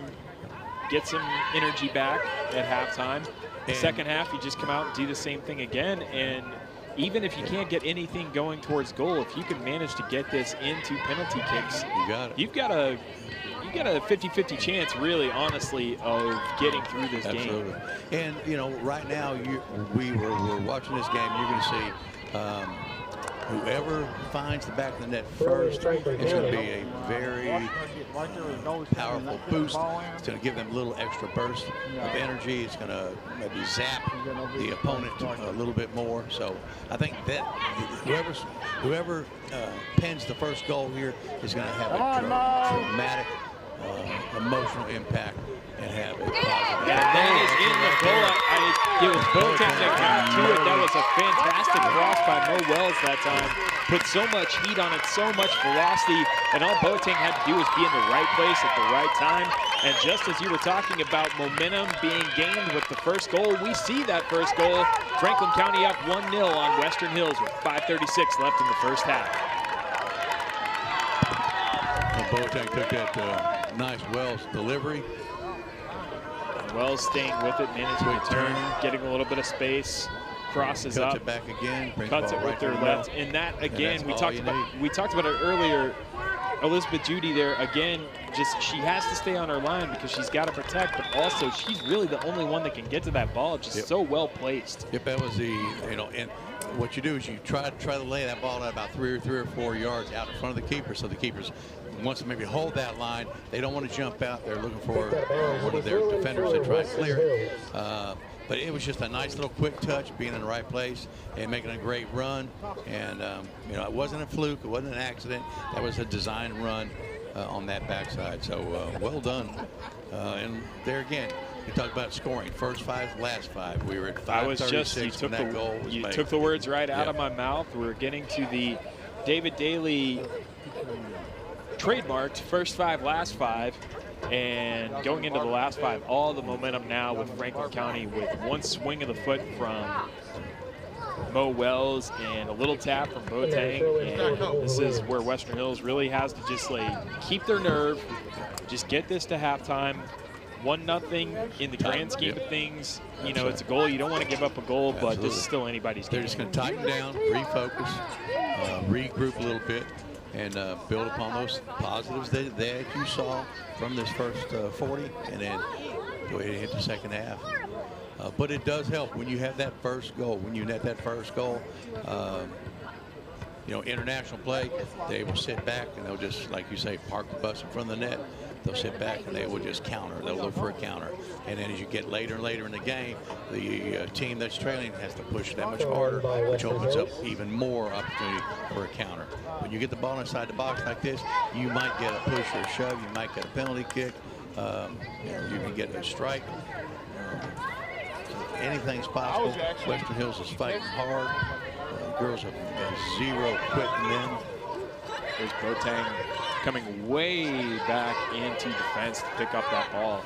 energy back at halftime. The second half, you just come out and do the same thing again, and even if you can't get anything going towards goal, if you can manage to get this into penalty kicks, you've got a 50-50 chance, really, honestly, of getting through this game. And, you know, right now, we're watching this game, you're going to see whoever finds the back of the net first is going to be a very powerful boost. It's going to give them a little extra burst of energy. It's going to maybe zap the opponent a little bit more. So I think that whoever pins the first goal here is going to have a dramatic emotional impact and have a positive. And that is in the goal. It was Boateng that got to it. That was a fantastic cross by Mo Wells that time. Put so much heat on it, so much velocity, and all Boateng had to do was be in the right place at the right time. And just as you were talking about momentum being gained with the first goal, we see that first goal. Franklin County up 1-0 on Western Hills with 5:36 left in the first half. Well, Boateng took that nice Wells delivery. Wells staying with it, managing to turn, getting a little bit of space, crosses up, Cuts it back again, cuts it with their left, and that again we talked about it earlier. Elizabeth Judy there again, just she has to stay on her line because she's got to protect, but also she's really the only one that can get to that ball, just so well placed. Yep, that was the and what you do is you try to lay that ball out about three or four yards out in front of the keeper, so the keepers wants to maybe hold that line. They don't want to jump out. They're looking for one of their defenders to try to clear it. But it was just a nice little quick touch, being in the right place and making a great run. And it wasn't a fluke. It wasn't an accident. That was a design run on that backside. So well done. And there again, you talked about scoring. First 5, last 5. We were at 5:36 when that goal was made. You took the words right out of my mouth. We're getting to the David Daly trademarked first 5, last 5, and going into the last 5, all the momentum now with Franklin County with one swing of the foot from Mo Wells and a little tap from Boateng, and this is where Western Hills really has to just keep their nerve, just get this to halftime. 1-0 in the grand scheme of things. It's a goal. You don't want to give up a goal, but this is still anybody's game. They're just going to tighten down, refocus, regroup a little bit, and build upon those positives that you saw from this first 40, and then go ahead and hit the second half. But it does help when you have that first goal. When you net that first goal, international play, they will sit back and they'll just, like you say, park the bus in front of the net. They'll sit back and they will just counter. They'll look for a counter. And then as you get later and later in the game, the team that's trailing has to push that much harder, which opens up even more opportunity for a counter. When you get the ball inside the box like this, you might get a push or a shove. You might get a penalty kick. You can get a strike. Anything's possible. Western Hills is fighting hard. Girls have zero quitting them. There's Boateng coming way back into defense to pick up that ball.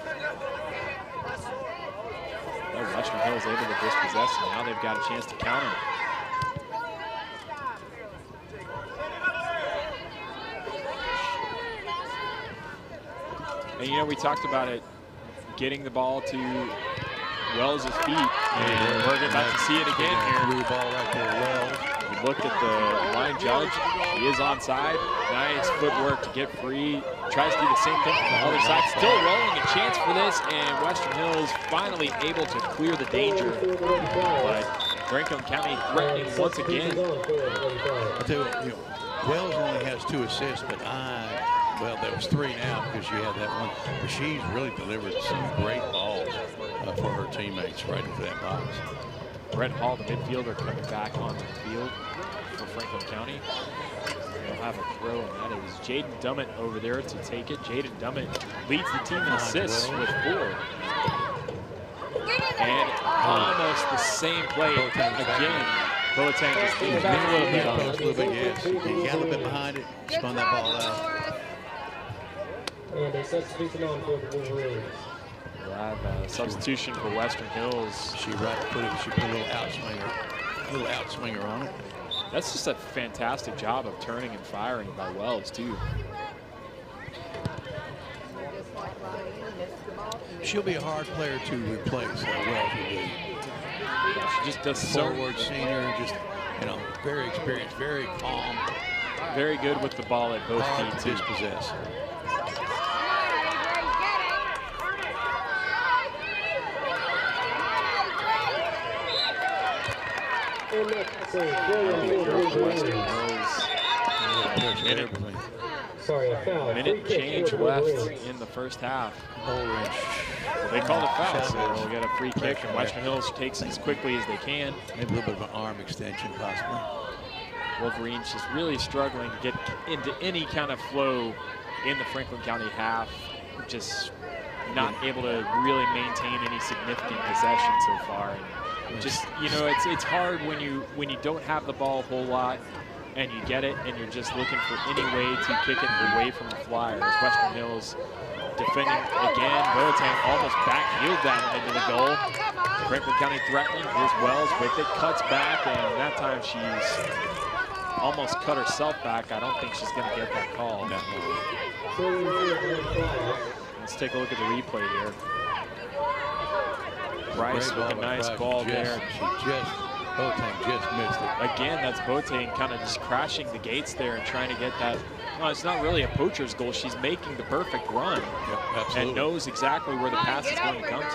Western Hills able to dispossess, and now they've got a chance to counter. And we talked about it, getting the ball to Wells' feet, and we're about to see it again here. Blue ball right there, Wells. You looked at the line judge. He is onside. Nice footwork to get free. Tries to do the same thing from the other side. Still rolling, a chance for this, and Western Hills finally able to clear the danger. But Franklin County threatening once again. I'll tell you, Wells only has 2 assists, but well, there was 3 now because you had that one. But she's really delivered some great balls for her teammates right into that box. Brett Hall, the midfielder, coming back onto the field for Franklin County. They'll have a throw, and that is Jaden Dummett over there to take it. Jaden Dummett leads the team in assists with 4. And almost the same play again. Boateng just leaned back a little bit on it. A little bit, yes. He got a little bit behind it, spun that ball out. And a substitution on for the Wolverines. We'll have a substitution for Western Hills. She put a little outswinger on it. That's just a fantastic job of turning and firing by Wells, too. She'll be a hard player to replace. Wells will be. She just does forward senior, just very experienced, very calm, very good with the ball at both feet to dispossess. And next, so sorry, a foul. Minute change left in the first half. Well, they called a foul, so we'll get a free kick, and Western Hills takes it as quickly as they can. Maybe a little bit of an arm extension, possibly. Wolverines just really struggling to get into any kind of flow in the Franklin County half. Just not able to really maintain any significant possession so far. And just, you know, it's hard when you don't have the ball a whole lot and you get it and you're just looking for any way to kick it away from the Flyers. Western Hills defending again. Boateng almost backheeled that one into the goal. Franklin County threatening. Here's Wells with it, cuts back, and that time she's almost cut herself back. I don't think she's going to get that call. No. Let's take a look at the replay here. Bryce with a nice ball there. Boateng just missed it. Again, that's Boateng kind of just crashing the gates there and trying to get that. Well, it's not really a poacher's goal. She's making the perfect run and knows exactly where the pass is going to come to.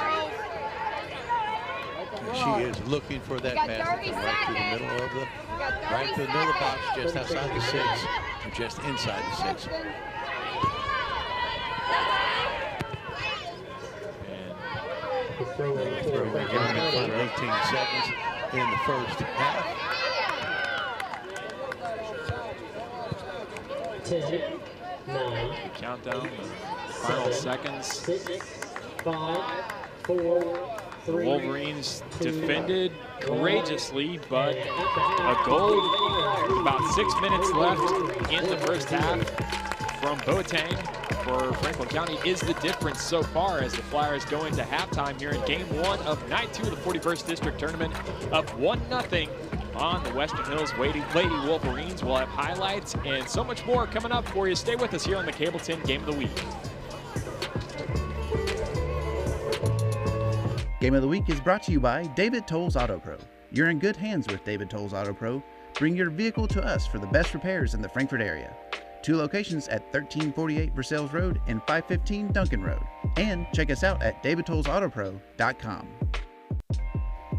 She is looking for that pass right through the middle of the box, just outside the 6, or just inside the 6. And we're giving it 18 seconds in the first half. 10, 9. Countdown, the final seconds. 6, 5, 4, 3. Wolverines defended courageously, but a goal, about 6 minutes left in the first half from Boateng for Franklin County is the difference so far as the Flyers go into halftime here in game 1 of night 2 of the 41st District Tournament, up 1-0 on the Western Hills Lady Wolverines. We'll have highlights and so much more coming up for you. Stay with us here on the Cable 10 Game of the Week. Game of the Week is brought to you by David Tolles Auto Pro. You're in good hands with David Tolles Auto Pro. Bring your vehicle to us for the best repairs in the Frankfort area. 2 locations at 1348 Versailles Road and 515 Duncan Road. And check us out at davidtollsautopro.com.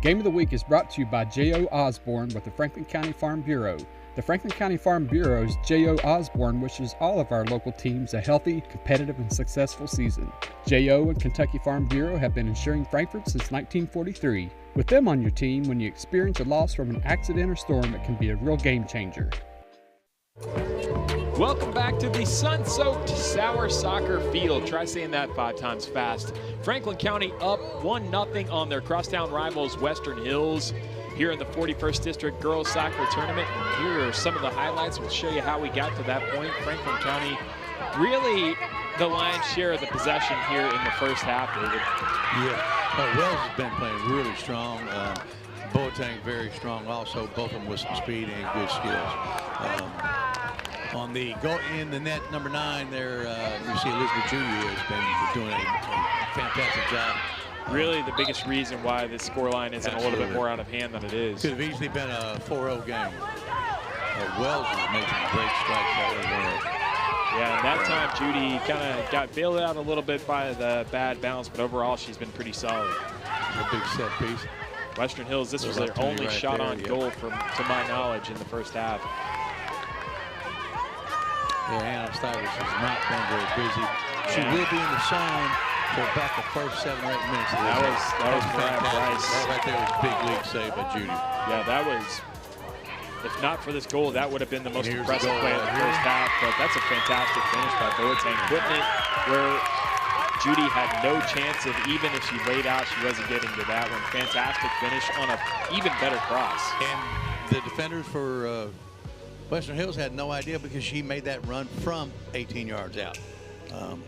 Game of the Week is brought to you by J.O. Osborne with the Franklin County Farm Bureau. The Franklin County Farm Bureau's J.O. Osborne wishes all of our local teams a healthy, competitive, and successful season. J.O. and Kentucky Farm Bureau have been insuring Frankfort since 1943. With them on your team, when you experience a loss from an accident or storm, it can be a real game changer. Welcome back to the sun-soaked Sauer Soccer Field. Try saying that 5 times fast. Franklin County up 1-0 on their crosstown rivals Western Hills here in the 41st District Girls Soccer Tournament. And here are some of the highlights. We'll show you how we got to that point. Franklin County really the lion's share of the possession here in the first half, David. Yeah, Wells has been playing really strong. Boateng very strong also, both of them with some speed and good skills. On the go in the net, number 9 there, you see Elizabeth Judy has been doing a fantastic job. Really the biggest reason why this scoreline isn't a little bit more out of hand than it is. Could have easily been a 4-0 game. Wells is making great strikes out of there. Yeah, and that time Judy kind of got bailed out a little bit by the bad bounce, but overall she's been pretty solid. A big set piece. Western Hills, this was their only shot on goal to my knowledge in the first half. Yeah, Anna Stivers has not been very busy. She will be in the zone for about the first 7 or 8 minutes. That was Bryce. That right there was a big league save by Judy. Yeah, that was, if not for this goal, that would have been the most impressive play in the first half, but that's a fantastic finish by Boateng, putting it where Judy had no chance of, even if she laid out, she wasn't getting to that one. Fantastic finish on an even better cross. And the defenders for Western Hills had no idea because she made that run from 18 yards out.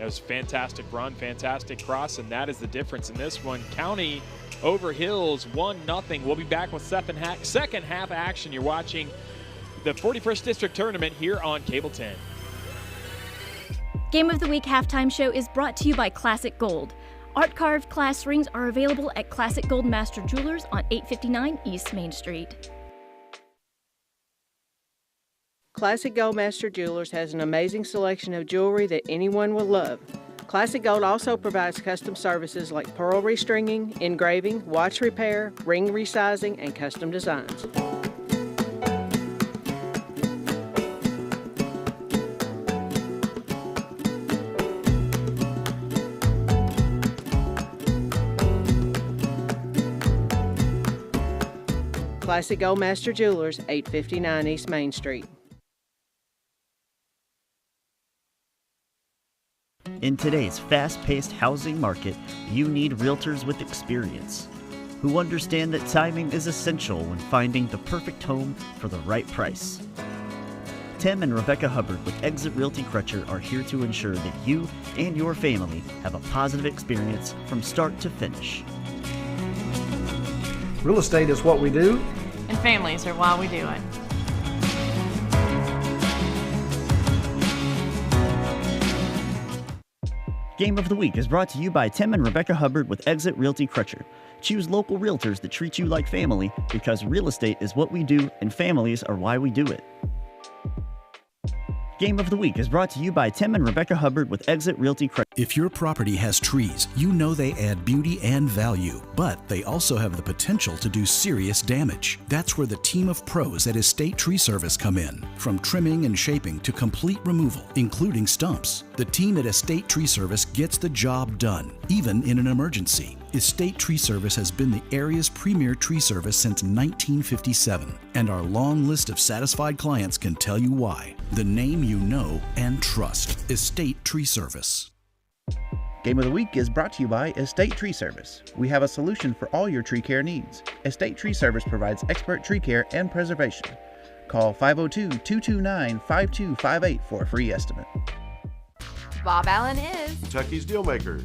It was a fantastic run, fantastic cross, and that is the difference in this one. County over Hills 1-0. We'll be back with second half action. You're watching the 41st District Tournament here on Cable 10. Game of the Week halftime show is brought to you by Classic Gold. Art carved class rings are available at Classic Gold Master Jewelers on 859 East Main Street. Classic Gold Master Jewelers has an amazing selection of jewelry that anyone will love. Classic Gold also provides custom services like pearl restringing, engraving, watch repair, ring resizing, and custom designs. Classic Gold Master Jewelers, 859 East Main Street. In today's fast-paced housing market, you need realtors with experience who understand that timing is essential when finding the perfect home for the right price. Tim and Rebecca Hubbard with Exit Realty Crutcher are here to ensure that you and your family have a positive experience from start to finish. Real estate is what we do, and families are why we do it. Game of the Week is brought to you by Tim and Rebecca Hubbard with Exit Realty Crutcher. Choose local realtors that treat you like family because real estate is what we do and families are why we do it. Game of the Week is brought to you by Tim and Rebecca Hubbard with Exit Realty Crutcher. If your property has trees, you know they add beauty and value, but they also have the potential to do serious damage. That's where the team of pros at Estate Tree Service come in. From trimming and shaping to complete removal, including stumps. The team at Estate Tree Service gets the job done, even in an emergency. Estate Tree Service has been the area's premier tree service since 1957, and our long list of satisfied clients can tell you why. The name you know and trust, Estate Tree Service. Game of the Week is brought to you by Estate Tree Service. We have a solution for all your tree care needs. Estate Tree Service provides expert tree care and preservation. Call 502-229-5258 for a free estimate. Bob Allen is Kentucky's Dealmaker.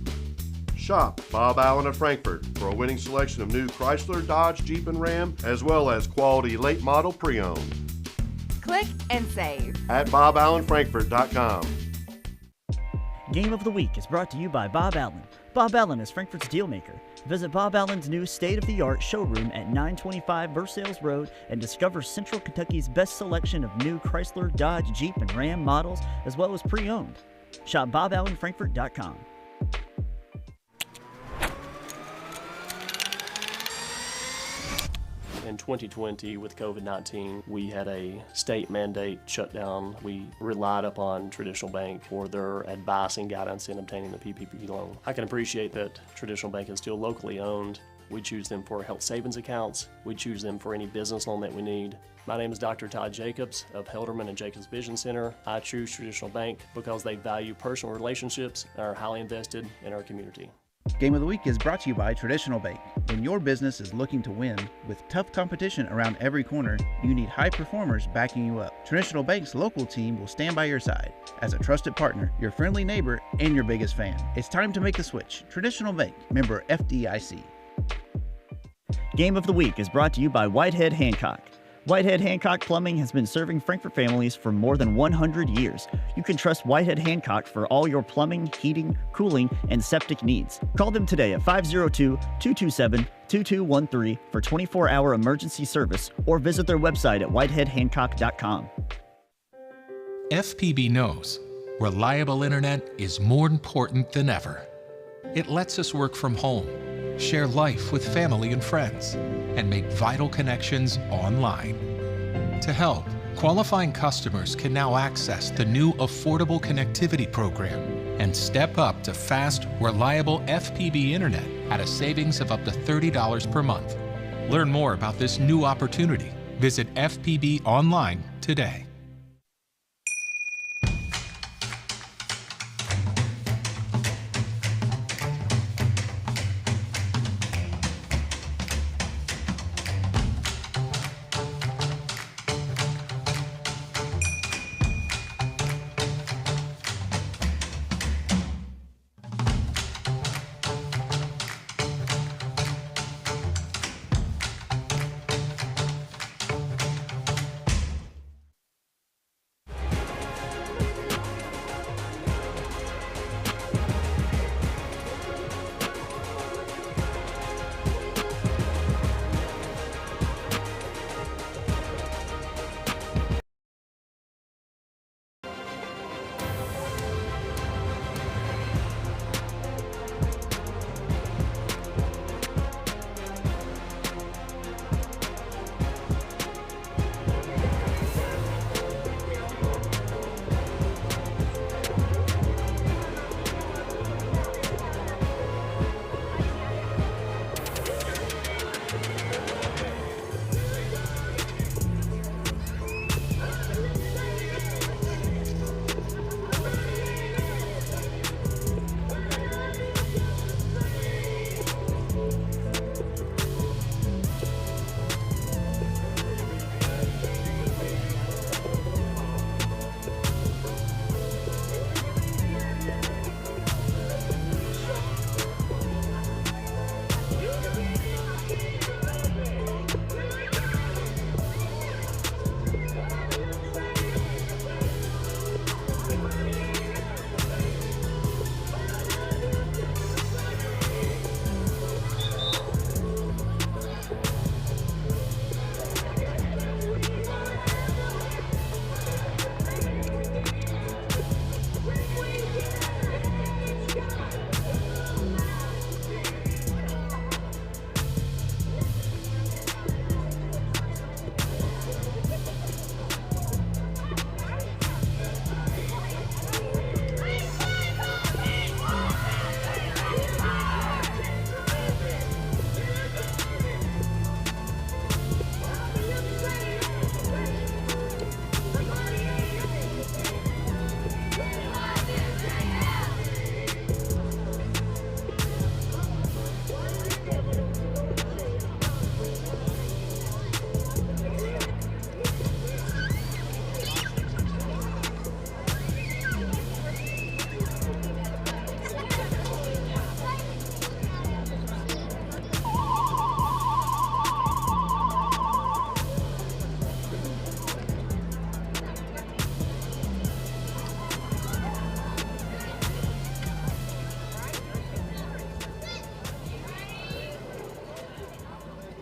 Shop Bob Allen of Frankfort for a winning selection of new Chrysler, Dodge, Jeep, and Ram, as well as quality late model pre-owned. Click and save at BobAllenFrankfort.com. Game of the Week is brought to you by Bob Allen. Bob Allen is Frankfort's Dealmaker. Visit Bob Allen's new state-of-the-art showroom at 925 Versailles Road and discover Central Kentucky's best selection of new Chrysler, Dodge, Jeep, and Ram models, as well as pre-owned. Shop BobAllenFrankfort.com. In 2020, with COVID-19, we had a state mandate shutdown. We relied upon Traditional Bank for their advice and guidance in obtaining the PPP loan. I can appreciate that Traditional Bank is still locally owned. We choose them for health savings accounts. We choose them for any business loan that we need. My name is Dr. Todd Jacobs of Helderman and Jacobs Vision Center. I choose Traditional Bank because they value personal relationships and are highly invested in our community. Game of the Week is brought to you by Traditional Bank. When your business is looking to win, with tough competition around every corner, you need high performers backing you up. Traditional Bank's local team will stand by your side as a trusted partner, your friendly neighbor, and your biggest fan. It's time to make the switch. Traditional Bank, member FDIC. Game of the Week is brought to you by Whitehead Hancock. Whitehead Hancock Plumbing has been serving Frankfort families for more than 100 years. You can trust Whitehead Hancock for all your plumbing, heating, cooling, and septic needs. Call them today at 502-227-2213 for 24-hour emergency service or visit their website at whiteheadhancock.com. FPB knows reliable internet is more important than ever. It lets us work from home, share life with family and friends, and make vital connections online. To help, qualifying customers can now access the new Affordable Connectivity Program and step up to fast, reliable FPB internet at a savings of up to $30 per month. Learn more about this new opportunity. Visit FPB online today.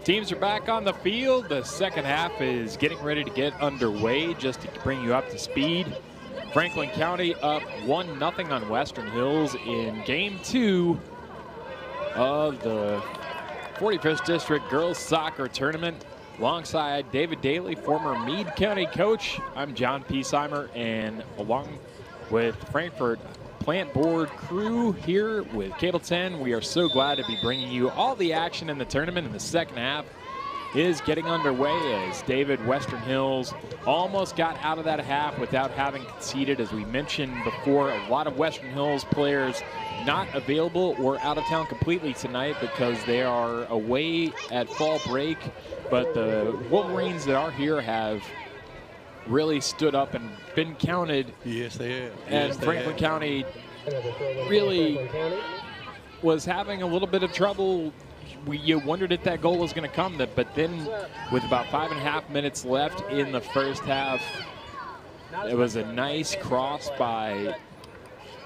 Teams are back on the field. The second half is getting ready to get underway. Just to bring you up to speed, Franklin County up 1-0 on Western Hills in Game 2 of the 41st District Girls Soccer Tournament. Alongside David Daly, former Meade County coach, I'm John Piesheimer, and along with Frankfort Plant Board crew here with Cable 10, we are so glad to be bringing you all the action in the tournament. In the second half is getting underway as David Western Hills almost got out of that half without having conceded. As we mentioned before, a lot of Western Hills players not available or out of town completely tonight because they are away at fall break. But the Wolverines that are here have really stood up and been counted. Yes, they have. And Franklin County really was having a little bit of trouble. You wondered if that goal was going to come, but then with about 5.5 minutes left in the first half, it was a nice cross by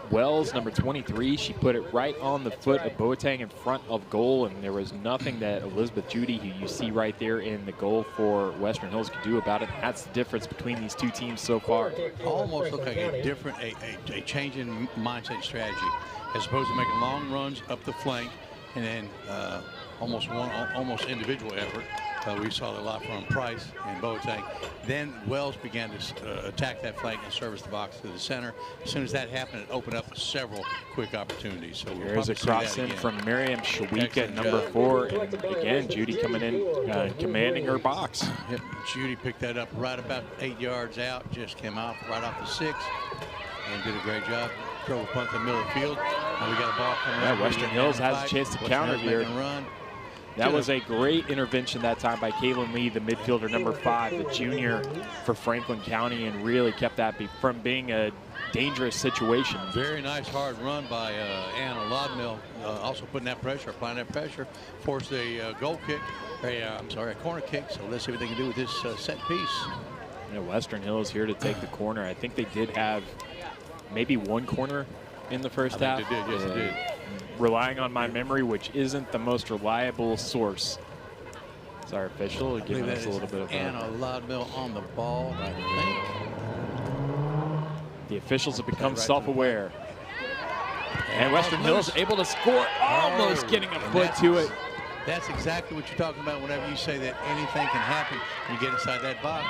Wells, number 23. She put it right on the foot of Boateng in front of goal, and there was nothing that Elizabeth Judy, who you see right there in the goal for Western Hills, could do about it. That's the difference between these two teams so far. Almost looked like a change in mindset and strategy, as opposed to making long runs up the flank and then almost individual effort. We saw a lot from Price and Boateng. Then Wells began to attack that flank and service the box to the center. As soon as that happened, it opened up several quick opportunities. So there's a cross in from Miriam Shawika, number 4. And again, Judy coming in, commanding her box. Yep. Judy picked that up right about 8 yards out, just came out right off the 6 and did a great job. Drove a punt to the middle of the field. Now we got a ball coming out. Western Hills has a chance to counter here. That was a great intervention that time by Kaylin Lee, the midfielder, number 5, the junior for Franklin County, and really kept that from being a dangerous situation. Very nice hard run by Anna Lodmill, also putting that pressure, applying that pressure, forced a goal kick, a corner kick. So let's see what they can do with this set piece. Western Hills here to take the corner. I think they did have maybe one corner in the first half. They did, yes, they did. Relying on my memory, which isn't the most reliable source. It's our official giving us a little bit of Anna Lodmill on the ball, I think. The officials have become self-aware. And Western Hills able to score, almost getting a foot to it. That's exactly what you're talking about whenever you say that anything can happen when you get inside that box.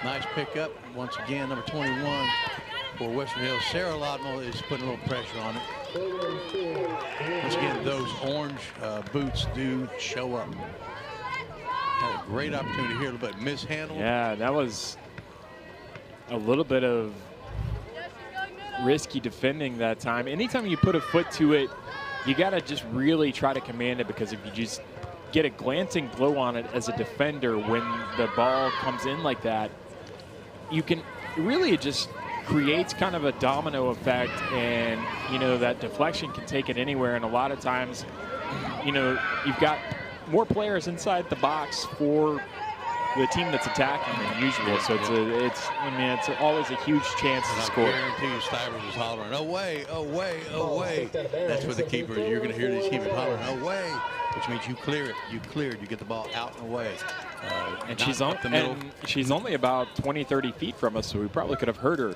Nice pickup. Once again, number 21 for Western Hills. Sarah Lodmill is putting a little pressure on it. Once again, those orange boots do show up. Had a great opportunity here, a little bit mishandled. Yeah, that was a little bit of risky defending that time. Anytime you put a foot to it, you got to just really try to command it, because if you just get a glancing blow on it as a defender when the ball comes in like that, you can really just creates kind of a domino effect, and that deflection can take it anywhere. And a lot of times, you've got more players inside the box for the team that's attacking than usual. So it's always a huge chance to score. I guarantee you Stivers is hollering, away, away, away. That's what the keeper, you're going to hear these keepers hollering, away, which means you clear it, you get the ball out and away. And she's only about 20, 30 feet from us, so we probably could have heard her.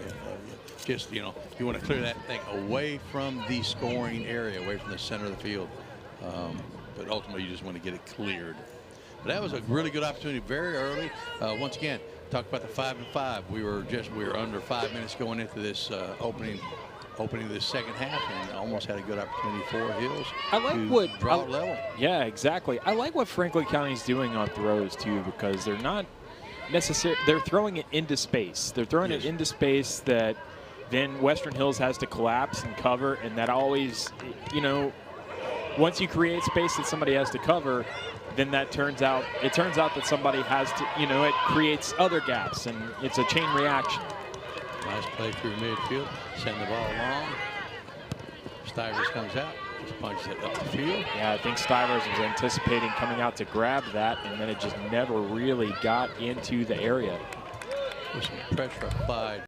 Just, you want to clear that thing away from the scoring area, away from the center of the field. But ultimately, you just want to get it cleared. But that was a really good opportunity very early. Once again, talk about the 5-5. We were under 5 minutes going into this opening of this second half, and almost had a good opportunity for Hills. I like what draw level. Yeah, exactly. I like what Franklin County's doing on throws too, because they're not necessarily, they're throwing it into space. They're throwing it into space that then Western Hills has to collapse and cover, and that always, once you create space that somebody has to cover, then it turns out that somebody has to, it creates other gaps, and it's a chain reaction. Nice play through midfield, send the ball along. Stivers comes out, just punches it up the field. Yeah, I think Stivers was anticipating coming out to grab that, and then it just never really got into the area. With some pressure applied.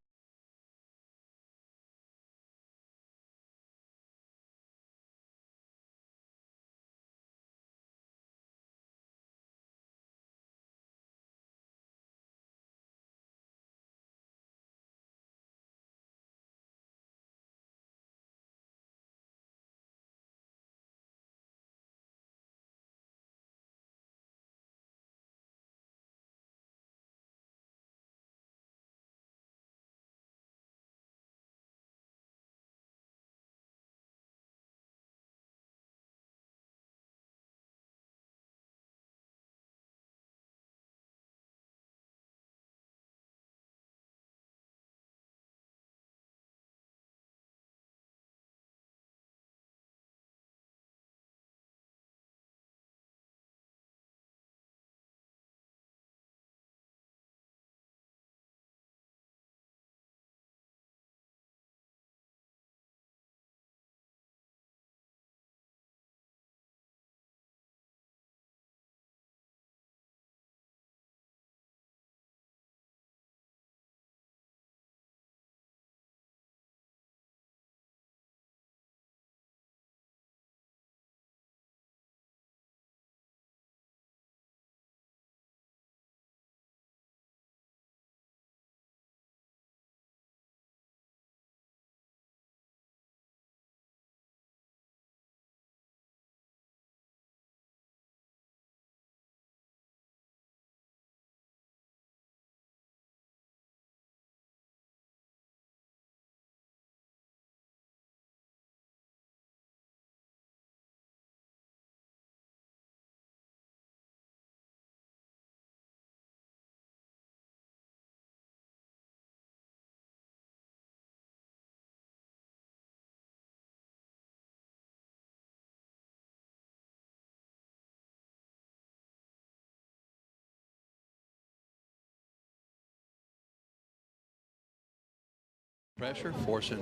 Pressure, forcing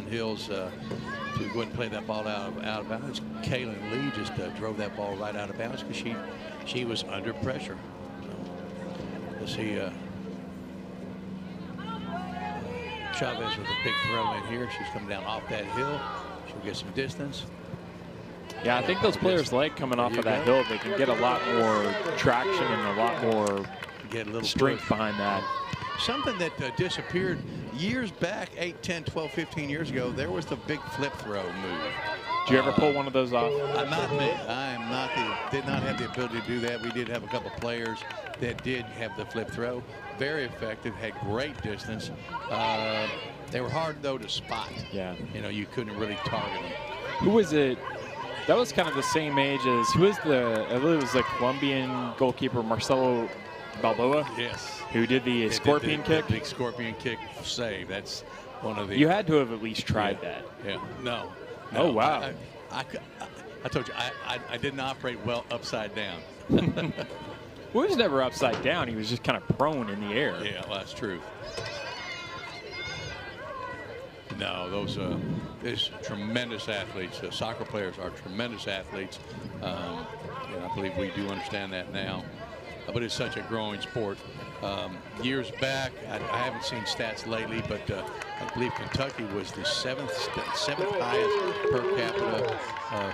Hills to go ahead and play that ball out of bounds. Kaylin Lee just drove that ball right out of bounds because she was under pressure. So we'll see Chavez with a big throw in here. She's coming down off that hill. She'll get some distance. Yeah, I think those players like coming off of that hill. They can get a lot more traction and a lot more strength behind that. Something that disappeared years back, 8, 10, 12, 15 years ago, there was the big flip throw move. Did you ever pull one of those off? Not me. Did not have the ability to do that. We did have a couple players that did have the flip throw. Very effective, had great distance. They were hard, though, to spot. Yeah. You know, you couldn't really target them. Who was it? That was kind of the same age as, who was I believe it was the Colombian goalkeeper, Marcelo Balboa? Yes. Who did the scorpion kick? The big scorpion kick save. That's one of the. You had to have at least tried that. Yeah. No. Oh, wow. I told you, I didn't operate well upside down. Well, he was never upside down. He was just kind of prone in the air. Yeah, well, that's true. No, these tremendous athletes. Soccer players are tremendous athletes. And I believe we do understand that now. But it's such a growing sport. Years back, I haven't seen stats lately, but I believe Kentucky was the seventh highest per capita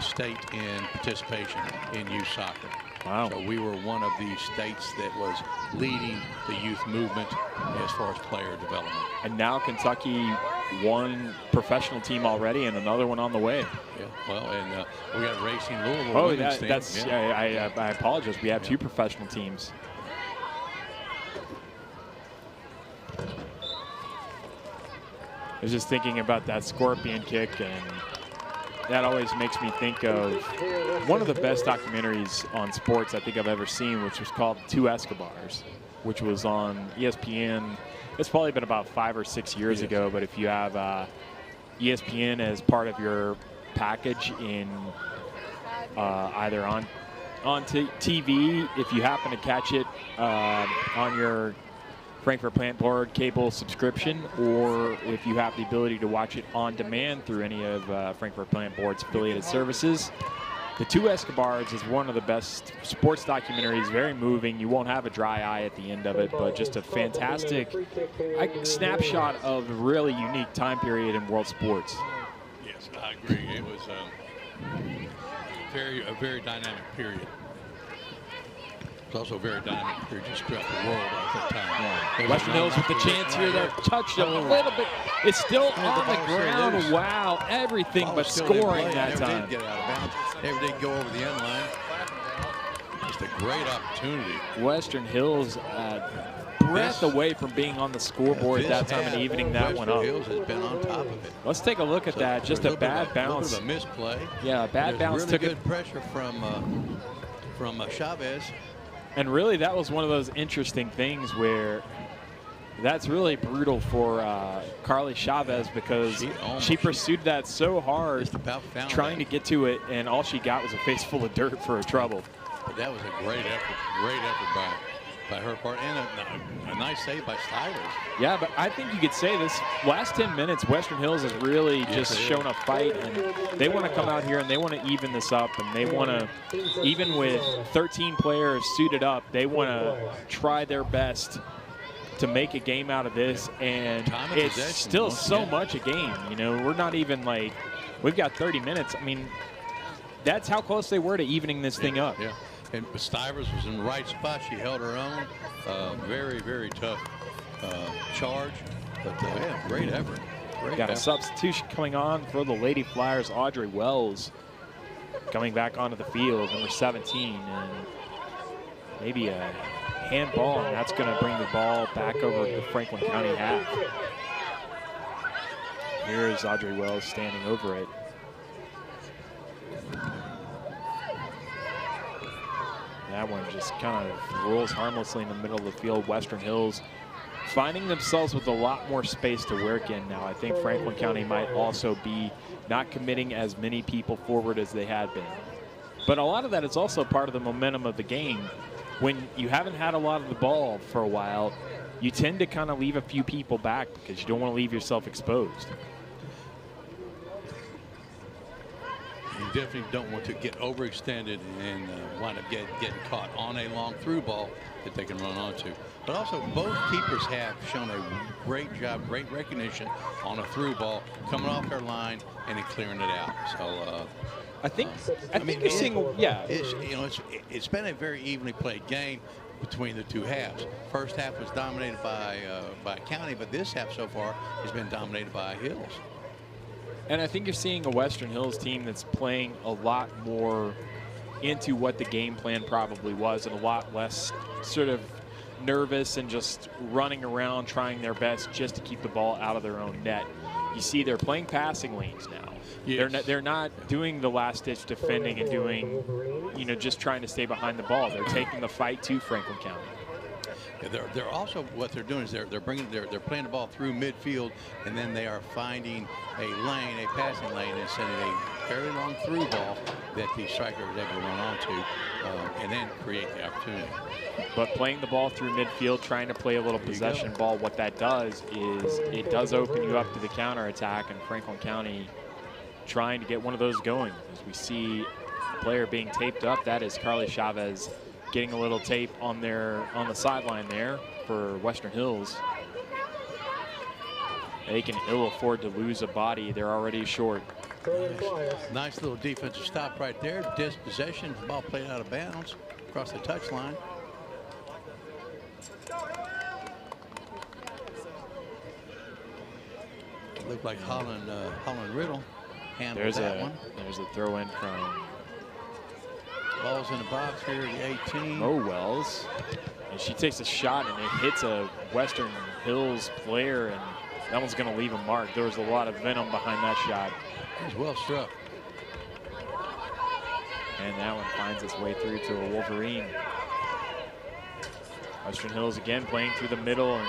state in participation in youth soccer. Wow. So we were one of the states that was leading the youth movement as far as player development. And now Kentucky one professional team already and another one on the way. Yeah, well, and we got Racing Louisville. Oh, team. I apologize. We have two professional teams. I was just thinking about that scorpion kick, and that always makes me think of one of the best documentaries on sports I think I've ever seen, which was called Two Escobars, which was on ESPN. It's probably been about 5 or 6 years ago, but if you have ESPN as part of your package in either on TV, if you happen to catch it on your Frankfurt Plant Board cable subscription, or if you have the ability to watch it on demand through any of Frankfurt Plant Board's affiliated services. The Two Escobars is one of the best sports documentaries, very moving. You won't have a dry eye at the end of it, but just a fantastic snapshot of a really unique time period in world sports. Yes, I agree. It was a very dynamic period. It's also a very dynamic period just throughout the world at that time. Yeah. Western Hills with the chance here. They've touched him a little bit. It's still on the ground. Wow, everything but scoring that time. Never did get out of bounds. Never did go over the end line. Just a great opportunity. Western Hills breath away from being on the scoreboard at that time of the evening. That one up. Western Hills has been on top of it. Let's take a look at that. Just a bad bounce. A misplay. Yeah, a bad bounce. Really good pressure from Chavez. And really, that was one of those interesting things where that's really brutal for Carly Chavez, because she pursued that so hard, trying to get to it, and all she got was a face full of dirt for her trouble. But that was a great effort by her part, and a nice save by Stivers. Yeah, but I think you could say this last 10 minutes, Western Hills has really just shown a fight, and they want to come out here and they want to even this up, and they want to, even with 13 players suited up, they want to try their best to make a game out of this, and it's still so much a game. You know, we're not even like, we've got 30 minutes. I mean, that's how close they were to evening this thing up. Yeah. And Stivers was in the right spot. She held her own. Very, very tough charge. But yeah, great effort. Got a substitution coming on for the Lady Flyers. Audrey Wells coming back onto the field, number 17. And maybe a handball, and that's going to bring the ball back over the Franklin County half. Here is Audrey Wells standing over it. That one just kind of rolls harmlessly in the middle of the field. Western Hills finding themselves with a lot more space to work in now. I think Franklin County might also be not committing as many people forward as they had been. But a lot of that is also part of the momentum of the game. When you haven't had a lot of the ball for a while, you tend to kind of leave a few people back because you don't want to leave yourself exposed. You definitely don't want to get overextended and wind up getting caught on a long through ball that they can run onto. But also, both keepers have shown a great job, great recognition on a through ball, coming off their line and then clearing it out. So I think you're seeing, it's been a very evenly played game between the two halves. First half was dominated by County, but this half so far has been dominated by Hills. And I think you're seeing a Western Hills team that's playing a lot more into what the game plan probably was, and a lot less sort of nervous and just running around trying their best just to keep the ball out of their own net. You see they're playing passing lanes now. Yes. They're not doing the last-ditch defending and doing, just trying to stay behind the ball. They're taking the fight to Franklin County. Yeah, they're also, what they're doing is they're playing the ball through midfield, and then they are finding a passing lane, and sending a fairly long through ball that the striker is able to run onto, and then create the opportunity. But playing the ball through midfield, trying to play a little possession ball, what that does is it does open you up to the counterattack, and Franklin County trying to get one of those going. As we see a player being taped up, that is Carly Chavez getting a little tape on the sideline there for Western Hills. They can ill afford to lose a body. They're already short. Nice little defensive stop right there. Dispossession, ball played out of bounds across the touchline. Looked like Holland Riddle handled that one. There's a throw in from Ball's in the box here at the 18. Mo Wells. And she takes a shot and it hits a Western Hills player, and that one's going to leave a mark. There was a lot of venom behind that shot. It was well struck. And that one finds its way through to a Wolverine. Western Hills again playing through the middle and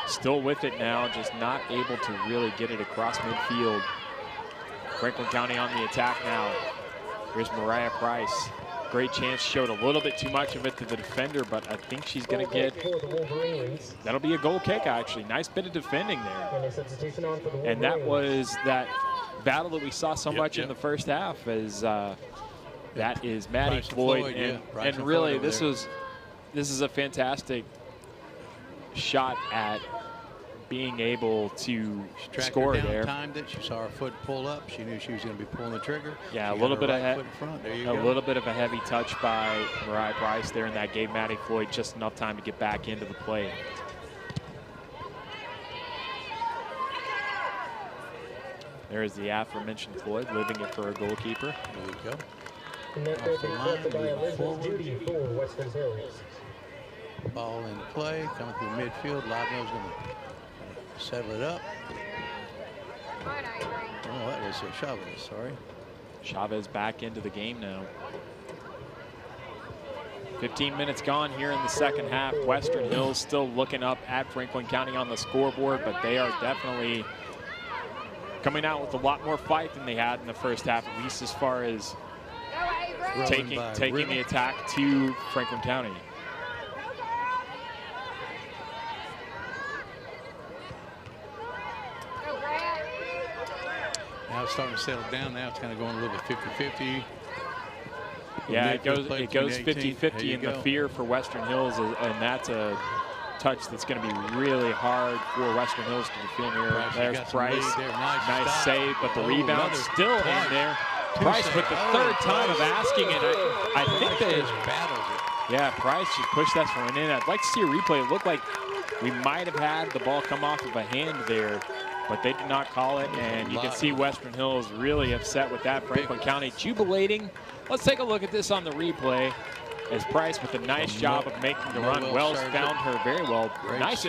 still with it now, just not able to really get it across midfield. Franklin County on the attack now. Here's Mariah Price. Great chance, showed a little bit too much of it to the defender, but I think she's going to get, that'll be a goal kick actually. Nice bit of defending there. And that was that battle that we saw so much in the first half, as that is Maddie Floyd. And really this is a fantastic shot at being able to score there. Timed it. She saw her foot pull up. She knew she was going to be pulling the trigger. Yeah, a little bit of a heavy touch by Mariah Price there, and that gave Maddie Floyd just enough time to get back into the play. There is the aforementioned Floyd, living it for a goalkeeper. There you go. And that will be collected by Elizabeth Judy for Western Hills. Ball in play, coming through midfield. Lobno's going to settle it up. Oh, that was Chavez, sorry. Chavez back into the game now. 15 minutes gone here in the second half. Western Hills still looking up at Franklin County on the scoreboard, but they are definitely coming out with a lot more fight than they had in the first half, at least as far as taking the attack to Franklin County. Now it's starting to settle down. Now it's kind of going a little bit 50-50. Yeah, it goes 50-50 in the fear for Western Hills, and that's a touch that's going to be really hard for Western Hills to defend here. There's Price, nice save, but the rebound still in there. Price with the third time of asking it. I think that Price just pushed that one in. I'd like to see a replay. It looked like we might have had the ball come off of a hand there, but they did not call it, and you can see Western Hills really upset with that. Franklin County jubilating. Let's take a look at this on the replay, as Price with a nice job of making the run. Wells found her very well. Nice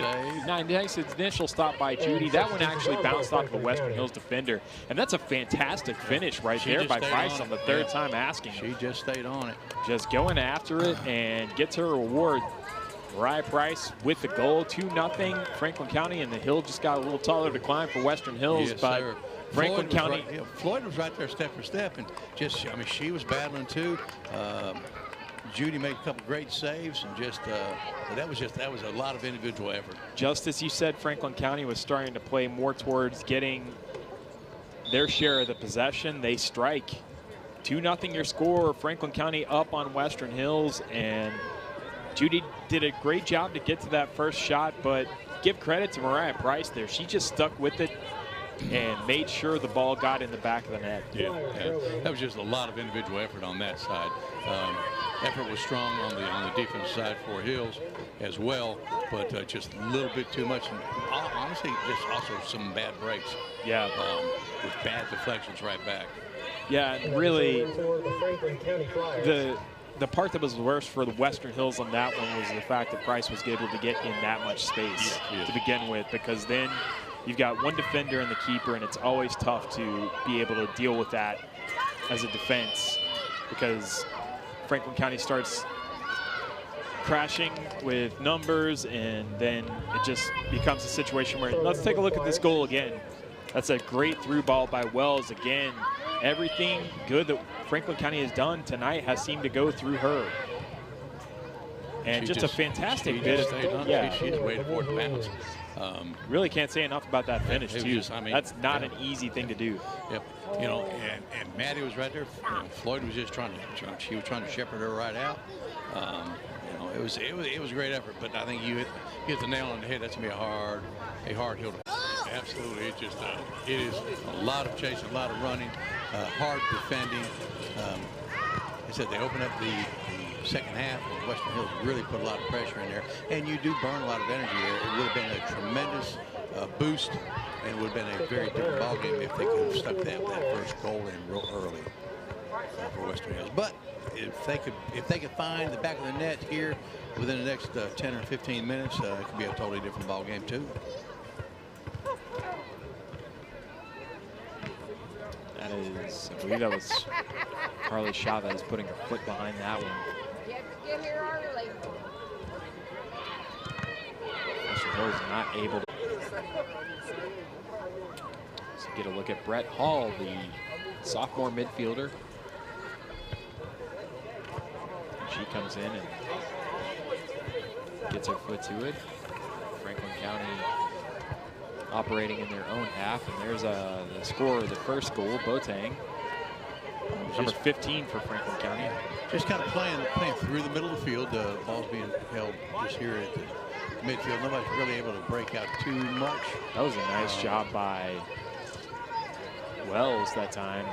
initial stop by Judy. That one actually bounced off of the Western Hills defender, and that's a fantastic finish right there by Price on the third time asking. She just stayed on it. Just going after it and gets her reward. Mariah Price with the goal, 2-0. Franklin County, and the hill just got a little taller to climb for Western Hills, yes, but sir. Franklin County. Floyd was right there step for step, and just, I mean, she was battling too. Judy made a couple great saves, and that was a lot of individual effort. Just as you said, Franklin County was starting to play more towards getting their share of the possession. They strike. 2-0 your score. Franklin County up on Western Hills, and Judy did a great job to get to that first shot, but give credit to Mariah Price there. She just stuck with it and made sure the ball got in the back of the net. Yeah. That was just a lot of individual effort on that side. Effort was strong on the defensive side for Hills as well, but just a little bit too much. And honestly, just also some bad breaks. Yeah. With bad deflections right back. Yeah, and really, the part that was worse for the Western Hills on that one was the fact that Price was able to get in that much space to begin with, because then you've got one defender and the keeper, and it's always tough to be able to deal with that as a defense, because Franklin County starts crashing with numbers, and then it just becomes a situation where, let's take a look at this goal again. That's a great through ball by Wells again. Everything good that Franklin County has done tonight has seemed to go through her. And just a fantastic bit of, she's waiting for it to bounce. Really can't say enough about that finish too. That's not an easy thing to do. Yep. You know, and Maddie was right there. Floyd was just trying to shepherd her right out. You know, it was a great effort, but I think you hit the nail on the head. That's gonna be a hard hill to. Absolutely, it is a lot of chasing, a lot of running, hard defending. I said they opened up the second half, and Western Hills really put a lot of pressure in there, and you do burn a lot of energy there. It would have been a tremendous boost, and it would have been a very different ball game if they could have stuck that first goal in real early for Western Hills. But if they could find the back of the net here within the next 10 or 15 minutes, it could be a totally different ball game too. That is, I believe that was Carly Chavez putting her foot behind that one. Get here early. Western Hills not able to. So get a look at Brett Hall, the sophomore midfielder. She comes in and gets her foot to it. Franklin County operating in their own half, and there's the scorer of the first goal, Boateng. Number 15 for Franklin County. Just kind of playing through the middle of the field. The ball's being held just here at the midfield. Nobody's really able to break out too much. That was a nice job by Wells that time.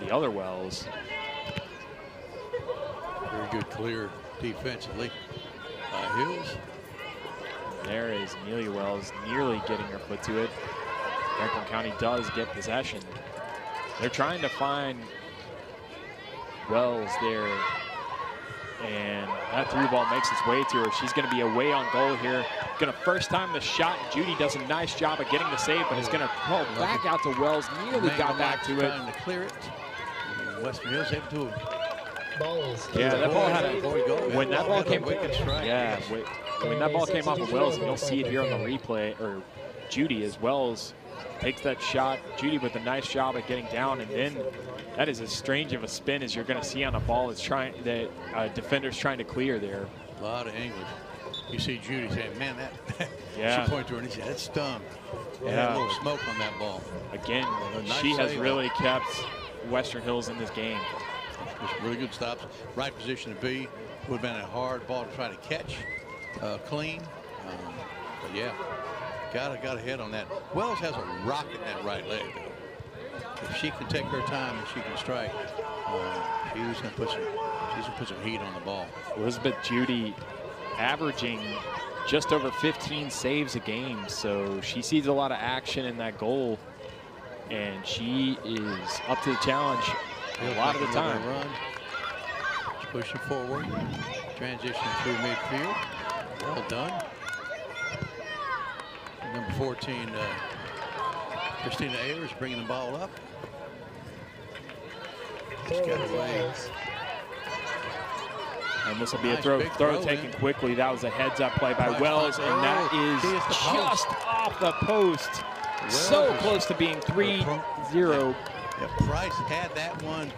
The other Wells. Very good clear defensively by Hills. There is Amelia Wells nearly getting her foot to it. Franklin County does get possession. They're trying to find Wells there, and that through ball makes its way to her. She's going to be away on goal here. Going to first time the shot. Judy does a nice job of getting the save, but it's going to pull back out to Wells. Nearly got back to it. Trying to clear it. Western Hills able to. Yeah, that ball had a. When that ball came. Yeah, when that ball came off of Wells, and you'll see it here on the replay, or Judy as Wells takes that shot. Judy with a nice job at getting down, and then that is as strange of a spin as you're going to see on a ball that's defender's trying to clear there. A lot of English. You see Judy saying, "Man, that." Yeah. She pointed to her and he said, "That stung." Yeah. A little smoke on that ball. Again, nice she has save. really kept Western Hills in this game. Just really good stops. Right position to be. Would have been a hard ball to try to catch clean. But yeah, got ahead on that. Wells has a rocket in that right leg, though. If she can take her time and she can strike, she's going to put some heat on the ball. Elizabeth Judy averaging just over 15 saves a game, so she sees a lot of action in that goal, and she is up to the challenge a lot of the time. Run. She's pushing forward, transition through midfield. Well done. Number 14, Christina Ayers bringing the ball up. She's got away. And this will be a throw taken quickly. That was a heads-up play by Wells, and that is just off the post. So close to being 3-0. Yeah, Price had that one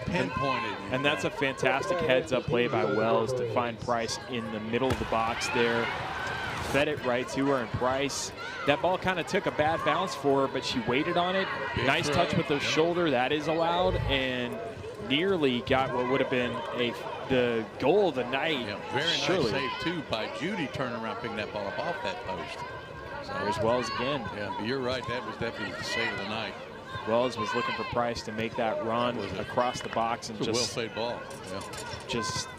pinpointed. And that's a fantastic heads-up play by Wells to find Price in the middle of the box there. Fed it right to her, and Price, that ball kind of took a bad bounce for her, but she waited on it. Nice touch with the shoulder, that is allowed, and nearly got what would have been the goal of the night. Yeah, very nice save, too, by Judy turning around, picking that ball up off that post. So there's Wells again. Yeah, but you're right, that was definitely the save of the night. Wells was looking for Price to make that run across the box and just well-played ball. Yeah. Just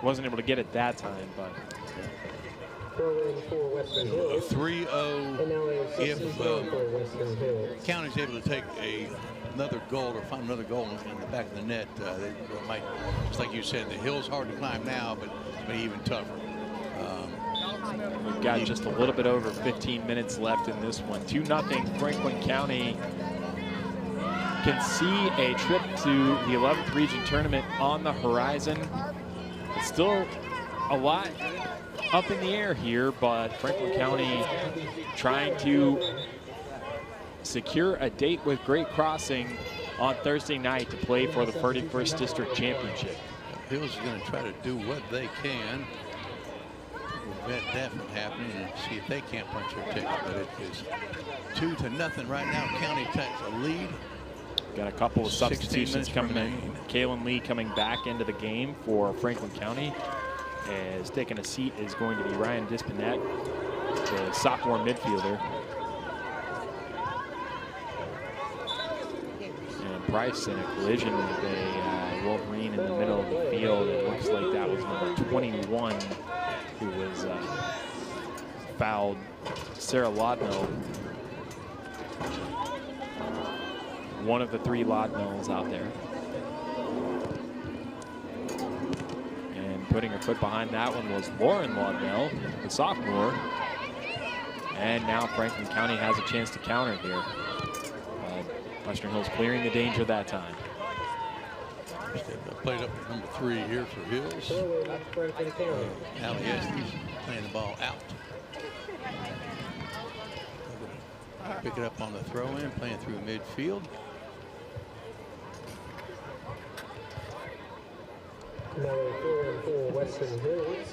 wasn't able to get it that time, but. 3-0 if County's able to take another goal or find another goal in the back of the net. They might, just like you said, the hill's hard to climb now, but it's maybe even tougher. We've got just a little bit over 15 minutes left in this one. 2-0 Franklin County can see a trip to the 11th region tournament on the horizon. It's still a lot up in the air here, but Franklin County trying to secure a date with Great Crossing on Thursday night to play for the 31st District Championship. Hills is going to try to do what they can to prevent that from happening and see if they can't punch their ticket. But it is 2-0 right now. County takes a lead. Got a couple of substitutions coming in. Kaylin Lee coming back into the game for Franklin County. As taking a seat is going to be Ryan Dispinet, the sophomore midfielder. And Price in a collision with a Wolverine in the middle of the field. It looks like that was number 21 who was fouled, Sarah Lodno. One of the 3 Lodnells out there. Putting her foot behind that one was Lauren Laudnell, the sophomore. And now Franklin County has a chance to counter here. Western Hills clearing the danger that time. Played up at number 3 here for Hills. Allie Estes playing the ball out. Pick it up on the throw-in, playing through midfield.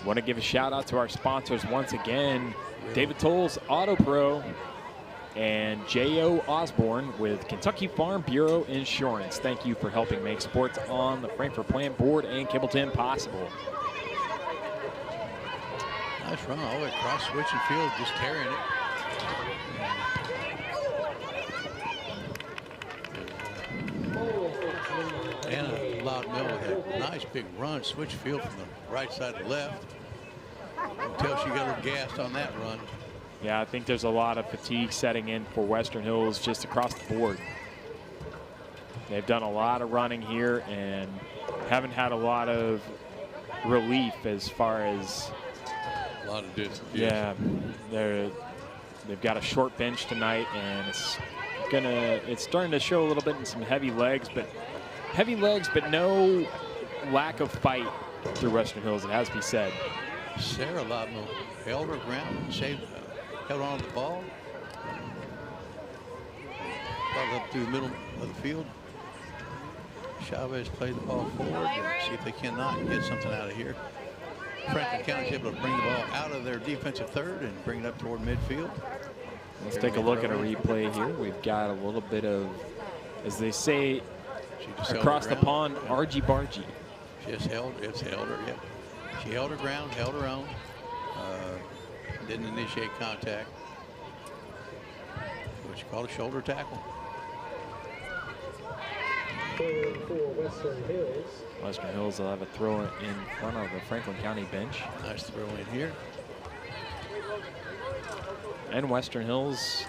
Want to give a shout out to our sponsors once again, David Tolles Auto Pro and J.O. Osborne with Kentucky Farm Bureau Insurance. Thank you for helping make sports on the Frankfort Plant Board and Cableton possible. Nice run all the way across switching field, just carrying it. Anna Loudmill with a nice big run, switch field from the right side to left. Until she got her gassed on that run. Yeah, I think there's a lot of fatigue setting in for Western Hills just across the board. They've done a lot of running here and haven't had a lot of relief as far as a lot of distance. Yeah, they've got a short bench tonight, and it's starting to show a little bit in some heavy legs, but no lack of fight through Western Hills, it has to be said. Sarah Loudmill held her ground, held on to the ball. Ball up through the middle of the field. Chavez played the ball forward. See if they cannot get something out of here. Franklin County's able to bring the ball out of their defensive third and bring it up toward midfield. Let's take a look at a replay here. We've got a little bit of, as they say, across the pond, argy-bargy. It's held her, yep. She held her ground, held her own. Didn't initiate contact. What you call a shoulder tackle. Western Hills will have a throw in front of the Franklin County bench. Nice throw in here. And Western Hills,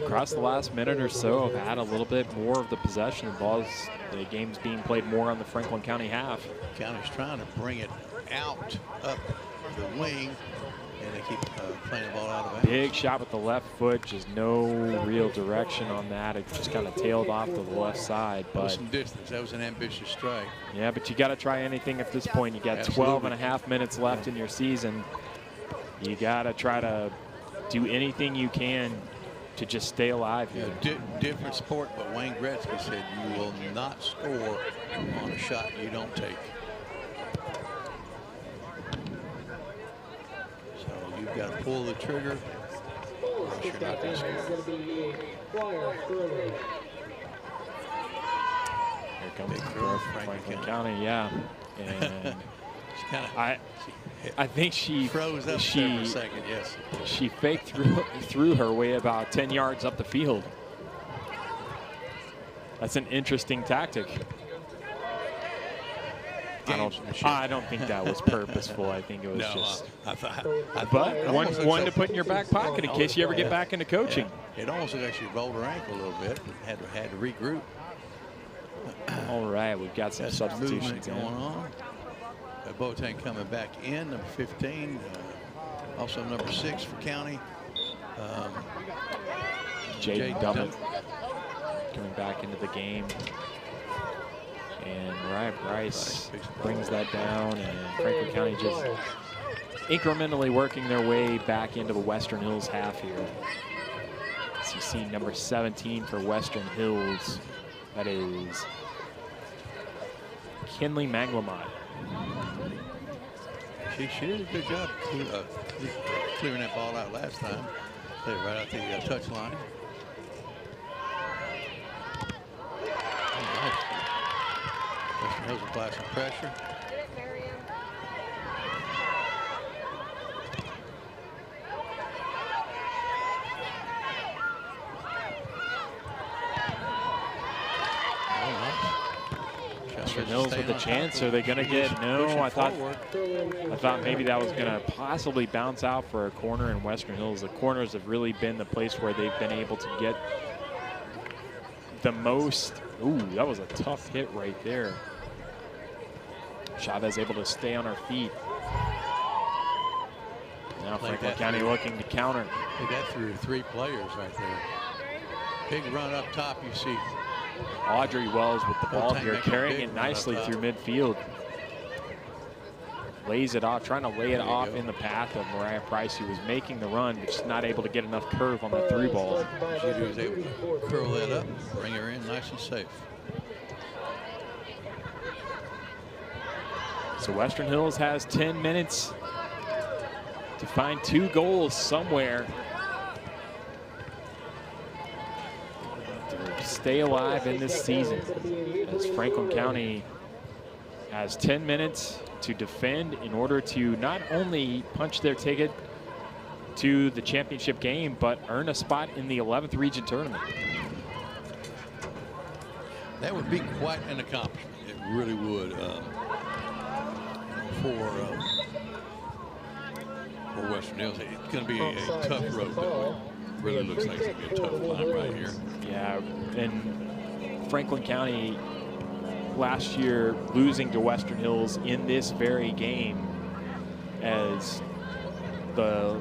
across the last minute or so, have had a little bit more of the possession of balls. The game's being played more on the Franklin County half. County's trying to bring it out up the wing, and they keep playing the ball out of bounds. Big shot with the left foot, just no real direction on that. It just kind of tailed off to the left side. But some distance. That was an ambitious strike. Yeah, but you got to try anything at this point. You got 12 and a half minutes left in your season. You got to try to do anything you can to just stay alive here. Different sport, but Wayne Gretzky said you will not score on a shot you don't take. So you've got to pull the trigger. Or else you're not going to score. Here comes Franklin County, yeah. And I think she froze up for a second, yes. She faked through her way about 10 yards up the field. That's an interesting tactic. I don't think that was purposeful. I think it was just. But one to put in your back pocket in case you ever get back into coaching. Yeah. It almost looked like she rolled her ankle a little bit. Had to regroup. All right, we've got some substitutions going on. Boateng coming back in, number 15. Also number 6 for County. Jaden Dummett coming back into the game. And Mariah Price brings that down, and Franklin County just incrementally working their way back into the Western Hills half here. As you see, number 17 for Western Hills, that is Kinley Manglamot. She did a good job clearing that ball out last time. Played right out the touch line. Western Hills apply some pressure. Western Hills with a chance. Are they going to get? No, I thought maybe that was going to possibly bounce out for a corner in Western Hills. The corners have really been the place where they've been able to get the most. Ooh, that was a tough hit right there. Chavez able to stay on her feet. Now Franklin County looking to counter. They got through 3 players right there. Big run up top, you see. Audrey Wells with the ball here, carrying it nicely through midfield. Lays it off, trying to lay it off in the path of Mariah Price, who was making the run, but just not able to get enough curve on the through ball. She was able to curl that up, bring her in nice and safe. So Western Hills has 10 minutes to find 2 goals somewhere to stay alive in this season, as Franklin County has 10 minutes to defend in order to not only punch their ticket to the championship game, but earn a spot in the 11th region tournament. That would be quite an accomplishment. It really would. For Western Hills, it's going to be a tough road, though. It really looks like it's going to be a tough climb right here. Yeah, and Franklin County last year losing to Western Hills in this very game, as the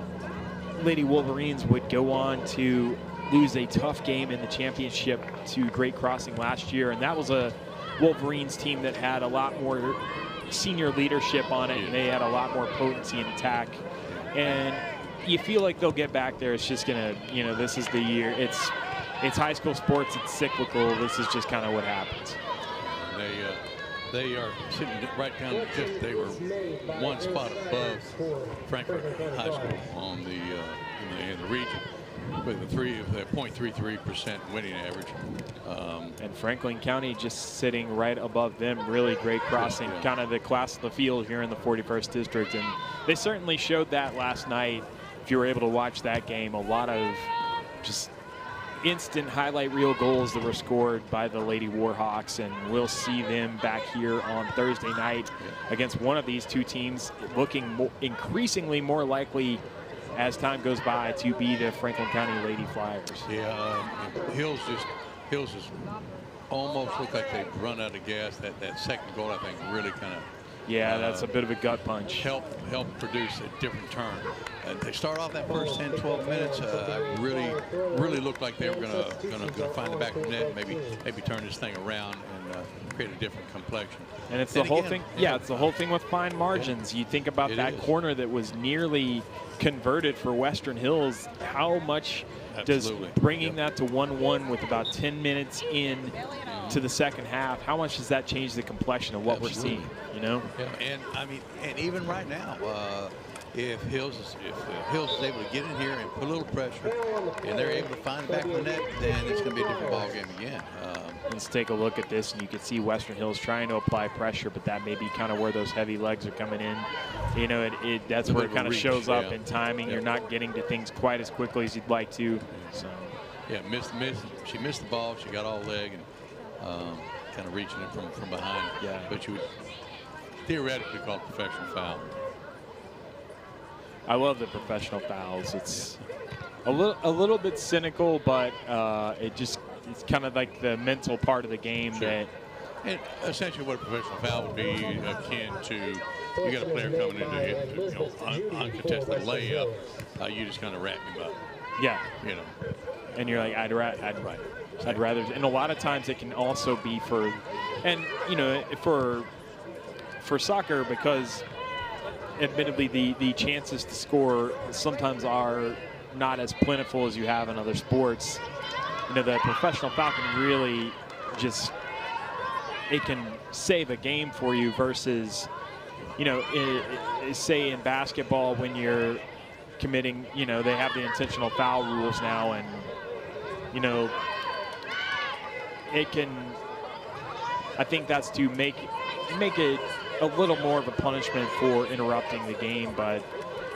Lady Wolverines would go on to lose a tough game in the championship to Great Crossing last year, and that was a Wolverines team that had a lot more senior leadership on it, and they had a lot more potency in attack. And you feel like they'll get back there. It's just gonna, this is the year. It's high school sports. It's cyclical. This is just kind of what happens. They are sitting right down. They were 1 spot above Frankfort High School on in the region, with a 0.33% winning average. And Franklin County just sitting right above them. Really great crossing, kind of the class of the field here in the 41st District. And they certainly showed that last night. If you were able to watch that game, a lot of just instant highlight reel goals that were scored by the Lady Warhawks. And we'll see them back here on Thursday night against one of these 2 teams, looking increasingly more likely as time goes by to be the Franklin County Lady Flyers. Yeah, Hills just almost looked like they'd run out of gas. That second goal, I think, really kind of Yeah, that's a bit of a gut punch. Help produce a different turn. They start off that first 10, 12 minutes. Really looked like they were gonna find the back of the net, and maybe turn this thing around and create a different complexion. And it's the whole thing. Yeah, it's the whole thing with fine margins. You think about that corner that was nearly converted for Western Hills. How much does bringing that to 1-1 with about 10 minutes in to the second half? How much does that change the complexion of what we're seeing? You know. Yeah, and I mean, and even right now, if Hills is able to get in here and put a little pressure, and they're able to find the back of the net, then it's going to be a different ball game again. Let's take a look at this, and you can see Western Hills trying to apply pressure, but that may be kind of where those heavy legs are coming in. You know, that's where it kind of shows up in timing. You're not getting to things quite as quickly as you'd like to. So. Yeah, she missed the ball. She got all leg and kind of reaching it from behind. Yeah. But you would theoretically call it professional foul. I love the professional fouls. It's a little bit cynical, but it's kind of like the mental part of the game that. And essentially, what a professional foul would be akin to, you got a player coming in to hit, uncontested layup. You just kind of wrap him up. Yeah. You know. And you're like, I'd rather. And a lot of times it can also be for, and you know, for soccer, because admittedly the chances to score sometimes are not as plentiful as you have in other sports. You know, the professional foul can really just, it can save a game for you versus, you know, say in basketball when you're committing, you know, they have the intentional foul rules now, and you know, it can, I think that's to make it a little more of a punishment for interrupting the game, but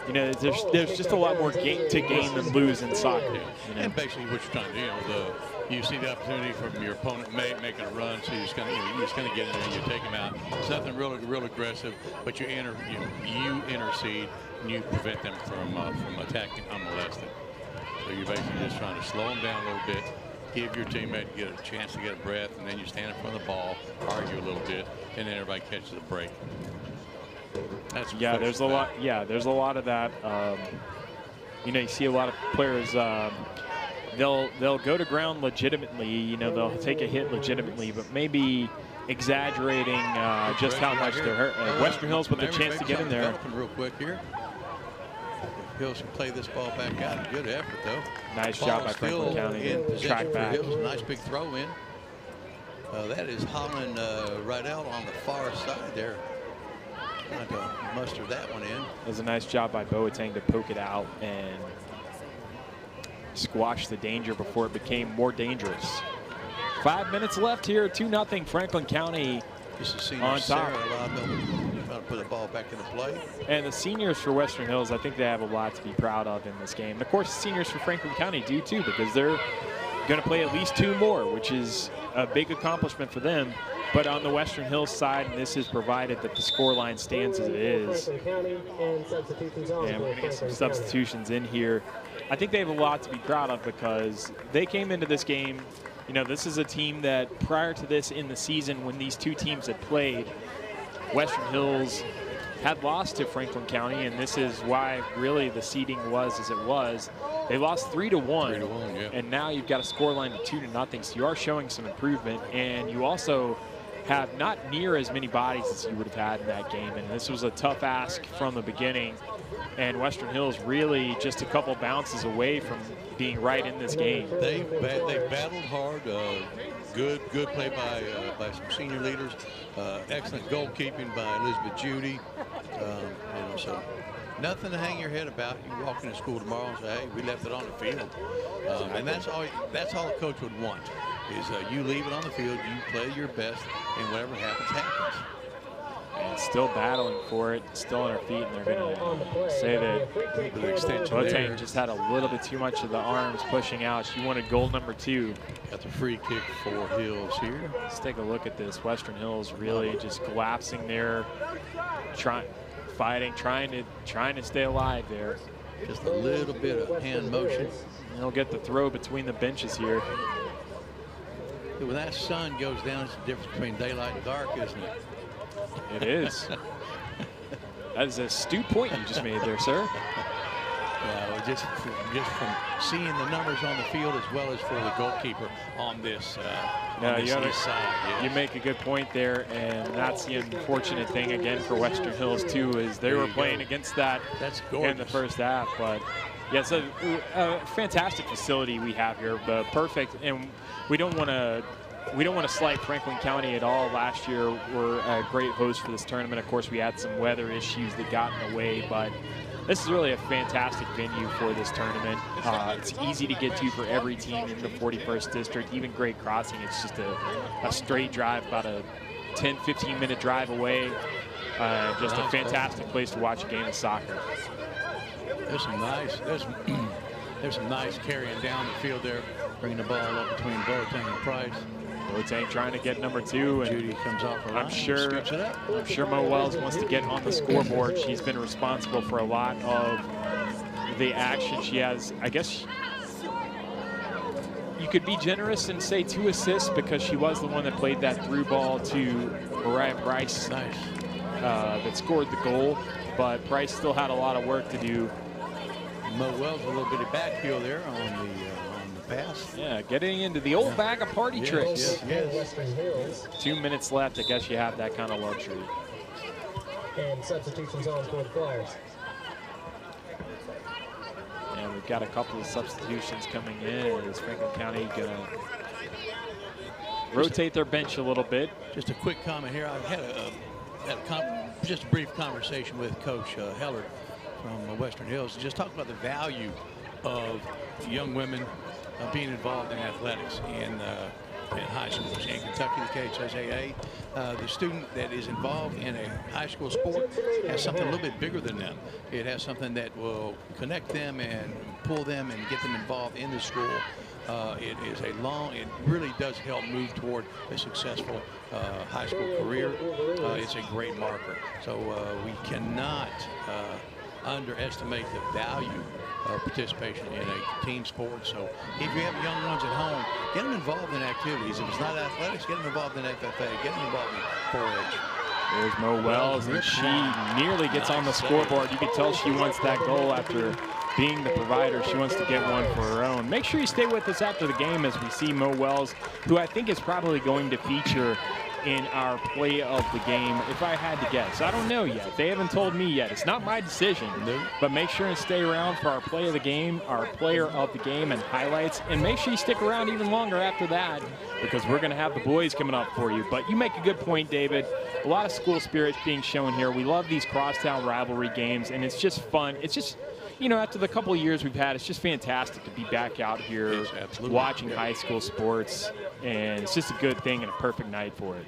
you know, there's just a lot more to gain than lose in soccer. You know? And basically, what you're trying to do, you see the opportunity from your opponent making a run, so you just kind of get in there and you take him out. It's nothing real aggressive, but you intercede and you prevent them from attacking unmolested. So you're basically just trying to slow them down a little bit, give your teammate a chance to get a breath, and then you stand in front of the ball, argue a little bit, and then everybody catches a break. That's there's a lot. Yeah, there's a lot of that. You know, you see a lot of players. They'll go to ground legitimately. You know, they'll take a hit legitimately, but maybe exaggerating just how much they're hurt. Western Hills with a chance to get in there. Real quick here. Hills can play this ball back out. Good effort, though. Nice job by Franklin County to track back. Hills. Nice big throw in. That is Holland right out on the far side there. Trying to muster that one in. It was a nice job by Boateng to poke it out and squash the danger before it became more dangerous. 5 minutes left here, 2-0 Franklin County on top. Trying to put the ball back into play. And the seniors for Western Hills, I think they have a lot to be proud of in this game. And of course, the seniors for Franklin County do too, because they're going to play at least 2 more, which is a big accomplishment for them. But on the Western Hills side, and this is provided that the scoreline stands as it is. And we're going to get some substitutions in here. I think they have a lot to be proud of because they came into this game. You know, this is a team that prior to this in the season, when these two teams had played, Western Hills had lost to Franklin County, and this is why really the seeding was as it was. They lost 3-1, 3-1, yeah. And now you've got a scoreline of 2-0. So you are showing some improvement, and you also have not near as many bodies as you would have had in that game. And this was a tough ask from the beginning. And Western Hills really just a couple bounces away from being right in this game. They battled hard. Good play by some senior leaders. Excellent goalkeeping by Elizabeth Judy. So nothing to hang your head about. You walk into school tomorrow and say, "Hey, we left it on the field," and that's all a coach would want. Is you leave it on the field, you play your best, and whatever happens, happens. And still battling for it, still on her feet, and they're going to say that Boateng just had a little bit too much of the arms pushing out. She wanted goal number 2. Got the free kick for Hills here. Let's take a look at this. Western Hills really just collapsing there, fighting, trying to stay alive there. Just a little bit of hand motion. And they'll get the throw between the benches here. When that sun goes down, it's the difference between daylight and dark, isn't it? It is. That is an astute point you just made there, sir. Yeah, well, just from seeing the numbers on the field as well as for the goalkeeper on this, east side. Yes. You make a good point there, and that's the unfortunate thing again for Western Hills too, is they were playing against that in the first half. But yeah, it's a fantastic facility we have here, but perfect, and we don't want to slight Franklin County at all. Last year we're a great host for this tournament. Of course, we had some weather issues that got in the way, but this is really a fantastic venue for this tournament. It's easy to get to for every team in the 41st District. Even Great Crossing, it's just a straight drive, about a 10-15 minute drive away. Just a fantastic place to watch a game of soccer. There's some nice carrying down the field there, bringing the ball up between Boateng and Price. Boateng trying to get number 2, and Judy comes off her line. I'm sure Mo Wells wants to get on the scoreboard. She's been responsible for a lot of the action. She has, I guess, you could be generous and say 2 assists because she was the one that played that through ball to Mariah Price. Nice. That scored the goal, but Price still had a lot of work to do. Mo Wells a little bit of backfield there on the pass. Yeah, getting into the old bag of party tricks. Yes. 2 minutes left. I guess you have that kind of luxury. And substitutions on for the Flyers. And we've got a couple of substitutions coming in. Is Franklin County going to rotate their bench a little bit? Just a quick comment here. I had just a brief conversation with Coach Heller from Western Hills. Just talk about the value of young women being involved in athletics in high schools. In Kentucky, the KHSAA, the student that is involved in a high school sport has something a little bit bigger than them. It has something that will connect them and pull them and get them involved in the school. It really does help move toward a successful high school career. It's a great marker. So we cannot underestimate the value of participation in a team sport. So if you have young ones at home, get them involved in activities. If it's not athletics, get them involved in FFA, get them involved in 4-H. There's Mo Wells, and she nearly gets on the scoreboard. You can tell she wants that goal after being the provider. She wants to get one for her own. Make sure you stay with us after the game as we see Mo Wells, who I think is probably going to feature in our play of the game, if I had to guess. I don't know yet. They haven't told me yet. It's not my decision. But make sure and stay around for our play of the game, our player of the game, and highlights. And make sure you stick around even longer after that, because we're going to have the boys coming up for you. But you make a good point, David. A lot of school spirits being shown here. We love these crosstown rivalry games, and it's just fun. It's just, you know, after the couple of years we've had, it's just fantastic to be back out here watching high school sports, and it's just a good thing and a perfect night for it.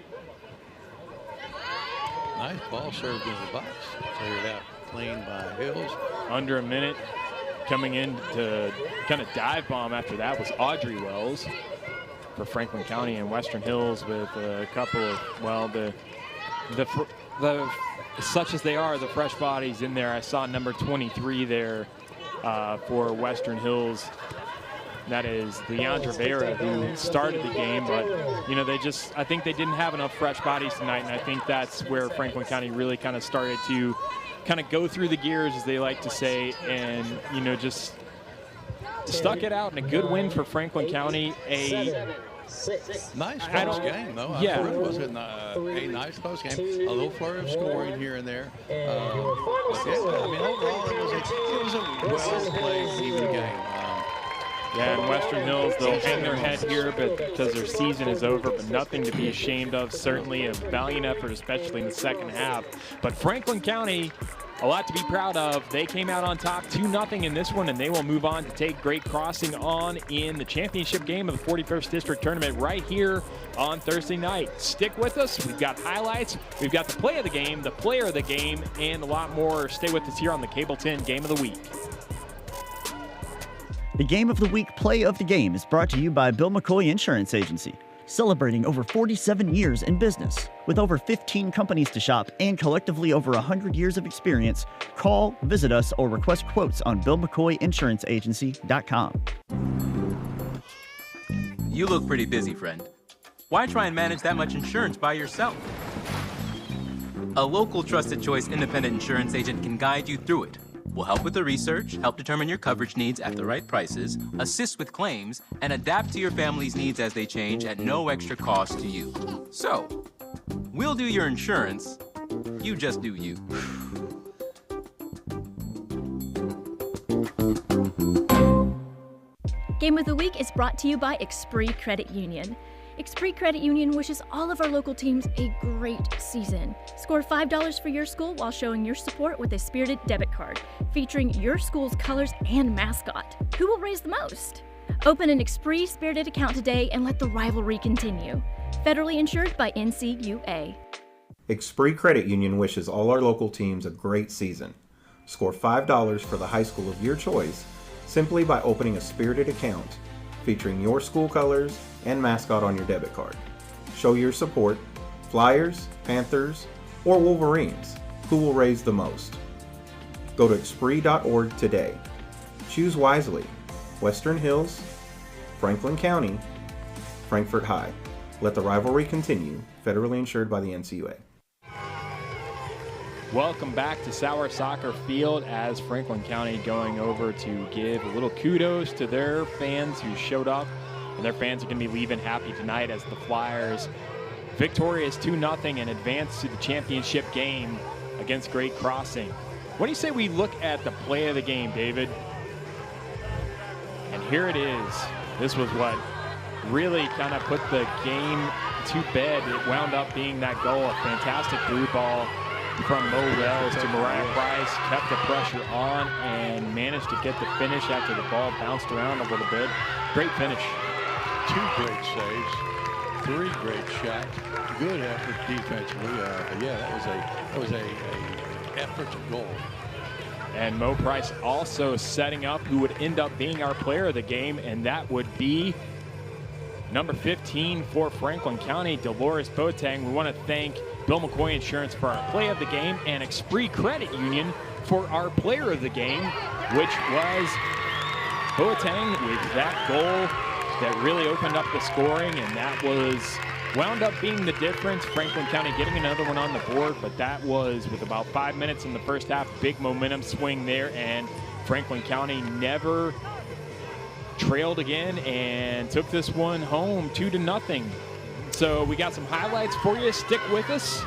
Nice ball served in the box. Cleared out clean by Hills. Under a minute. Coming in to kind of dive bomb after that was Audrey Wells for Franklin County, and Western Hills with a couple of, well, the such as they are, the fresh bodies in there. I saw number 23 there for Western Hills. That is Leandra Vera, who started the game, but, you know, I think they didn't have enough fresh bodies tonight, and I think that's where Franklin County really kind of started to kind of go through the gears, as they like to say, and, you know, just stuck it out in a good win for Franklin County. Nice close game, though. I thought it was a nice close game. A little flurry of scoring here and there. Overall, it was a well-played, even game. Yeah, and Western Hills, they'll hang their head here because their season is over, but nothing to be ashamed of. Certainly a valiant effort, especially in the second half. But Franklin County, a lot to be proud of. They came out on top 2-0 in this one, and they will move on to take Great Crossing on in the championship game of the 41st District Tournament right here on Thursday night. Stick with us. We've got highlights. We've got the play of the game, the player of the game, and a lot more. Stay with us here on the Cable 10 Game of the Week. The Game of the Week Play of the Game is brought to you by Bill McCoy Insurance Agency, celebrating over 47 years in business. With over 15 companies to shop and collectively over 100 years of experience, call, visit us, or request quotes on BillMcCoyInsuranceAgency.com. You look pretty busy, friend. Why try and manage that much insurance by yourself? A local Trusted Choice independent insurance agent can guide you through it. We'll help with the research, help determine your coverage needs at the right prices, assist with claims, and adapt to your family's needs as they change at no extra cost to you. So, we'll do your insurance. You just do you. Game of the Week is brought to you by Expree Credit Union. Expree Credit Union wishes all of our local teams a great season. Score $5 for your school while showing your support with a spirited debit card, featuring your school's colors and mascot. Who will raise the most? Open an Expree Spirited account today and let the rivalry continue. Federally insured by NCUA. Expree Credit Union wishes all our local teams a great season. Score $5 for the high school of your choice simply by opening a Spirited account featuring your school colors and mascot on your debit card. Show your support, Flyers, Panthers, or Wolverines. Who will raise the most? Go to Expree.org today. Choose wisely. Western Hills, Franklin County, Frankfort High. Let the rivalry continue. Federally insured by the NCUA. Welcome back to Sauer Soccer Field as Franklin County going over to give a little kudos to their fans who showed up. And their fans are going to be leaving happy tonight as the Flyers victorious 2-0 and advance to the championship game against Great Crossing. What do you say we look at the play of the game, David? And here it is. This was what really kind of put the game to bed. It wound up being that goal, a fantastic through ball from Mo Wells to Mariah Price, kept the pressure on and managed to get the finish after the ball bounced around a little bit. Great finish. 2 great saves, 3 great shots, good effort defensively. That was a effort goal. And Mo Price also setting up who would end up being our player of the game, and that would be number 15 for Franklin County, Dolores Boateng. We want to thank Bill McCoy Insurance for our play of the game and Expree Credit Union for our player of the game, which was Boateng with that goal that really opened up the scoring, and that wound up being the difference. Franklin County getting another one on the board, but that was with about 5 minutes in the first half. Big momentum swing there, and Franklin County never trailed again and took this one home 2-0. So we got some highlights for you. Stick with us.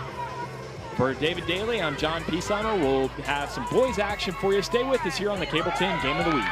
For David Daly, I'm John Pisano. We'll have some boys action for you. Stay with us here on the Cable 10 Game of the Week.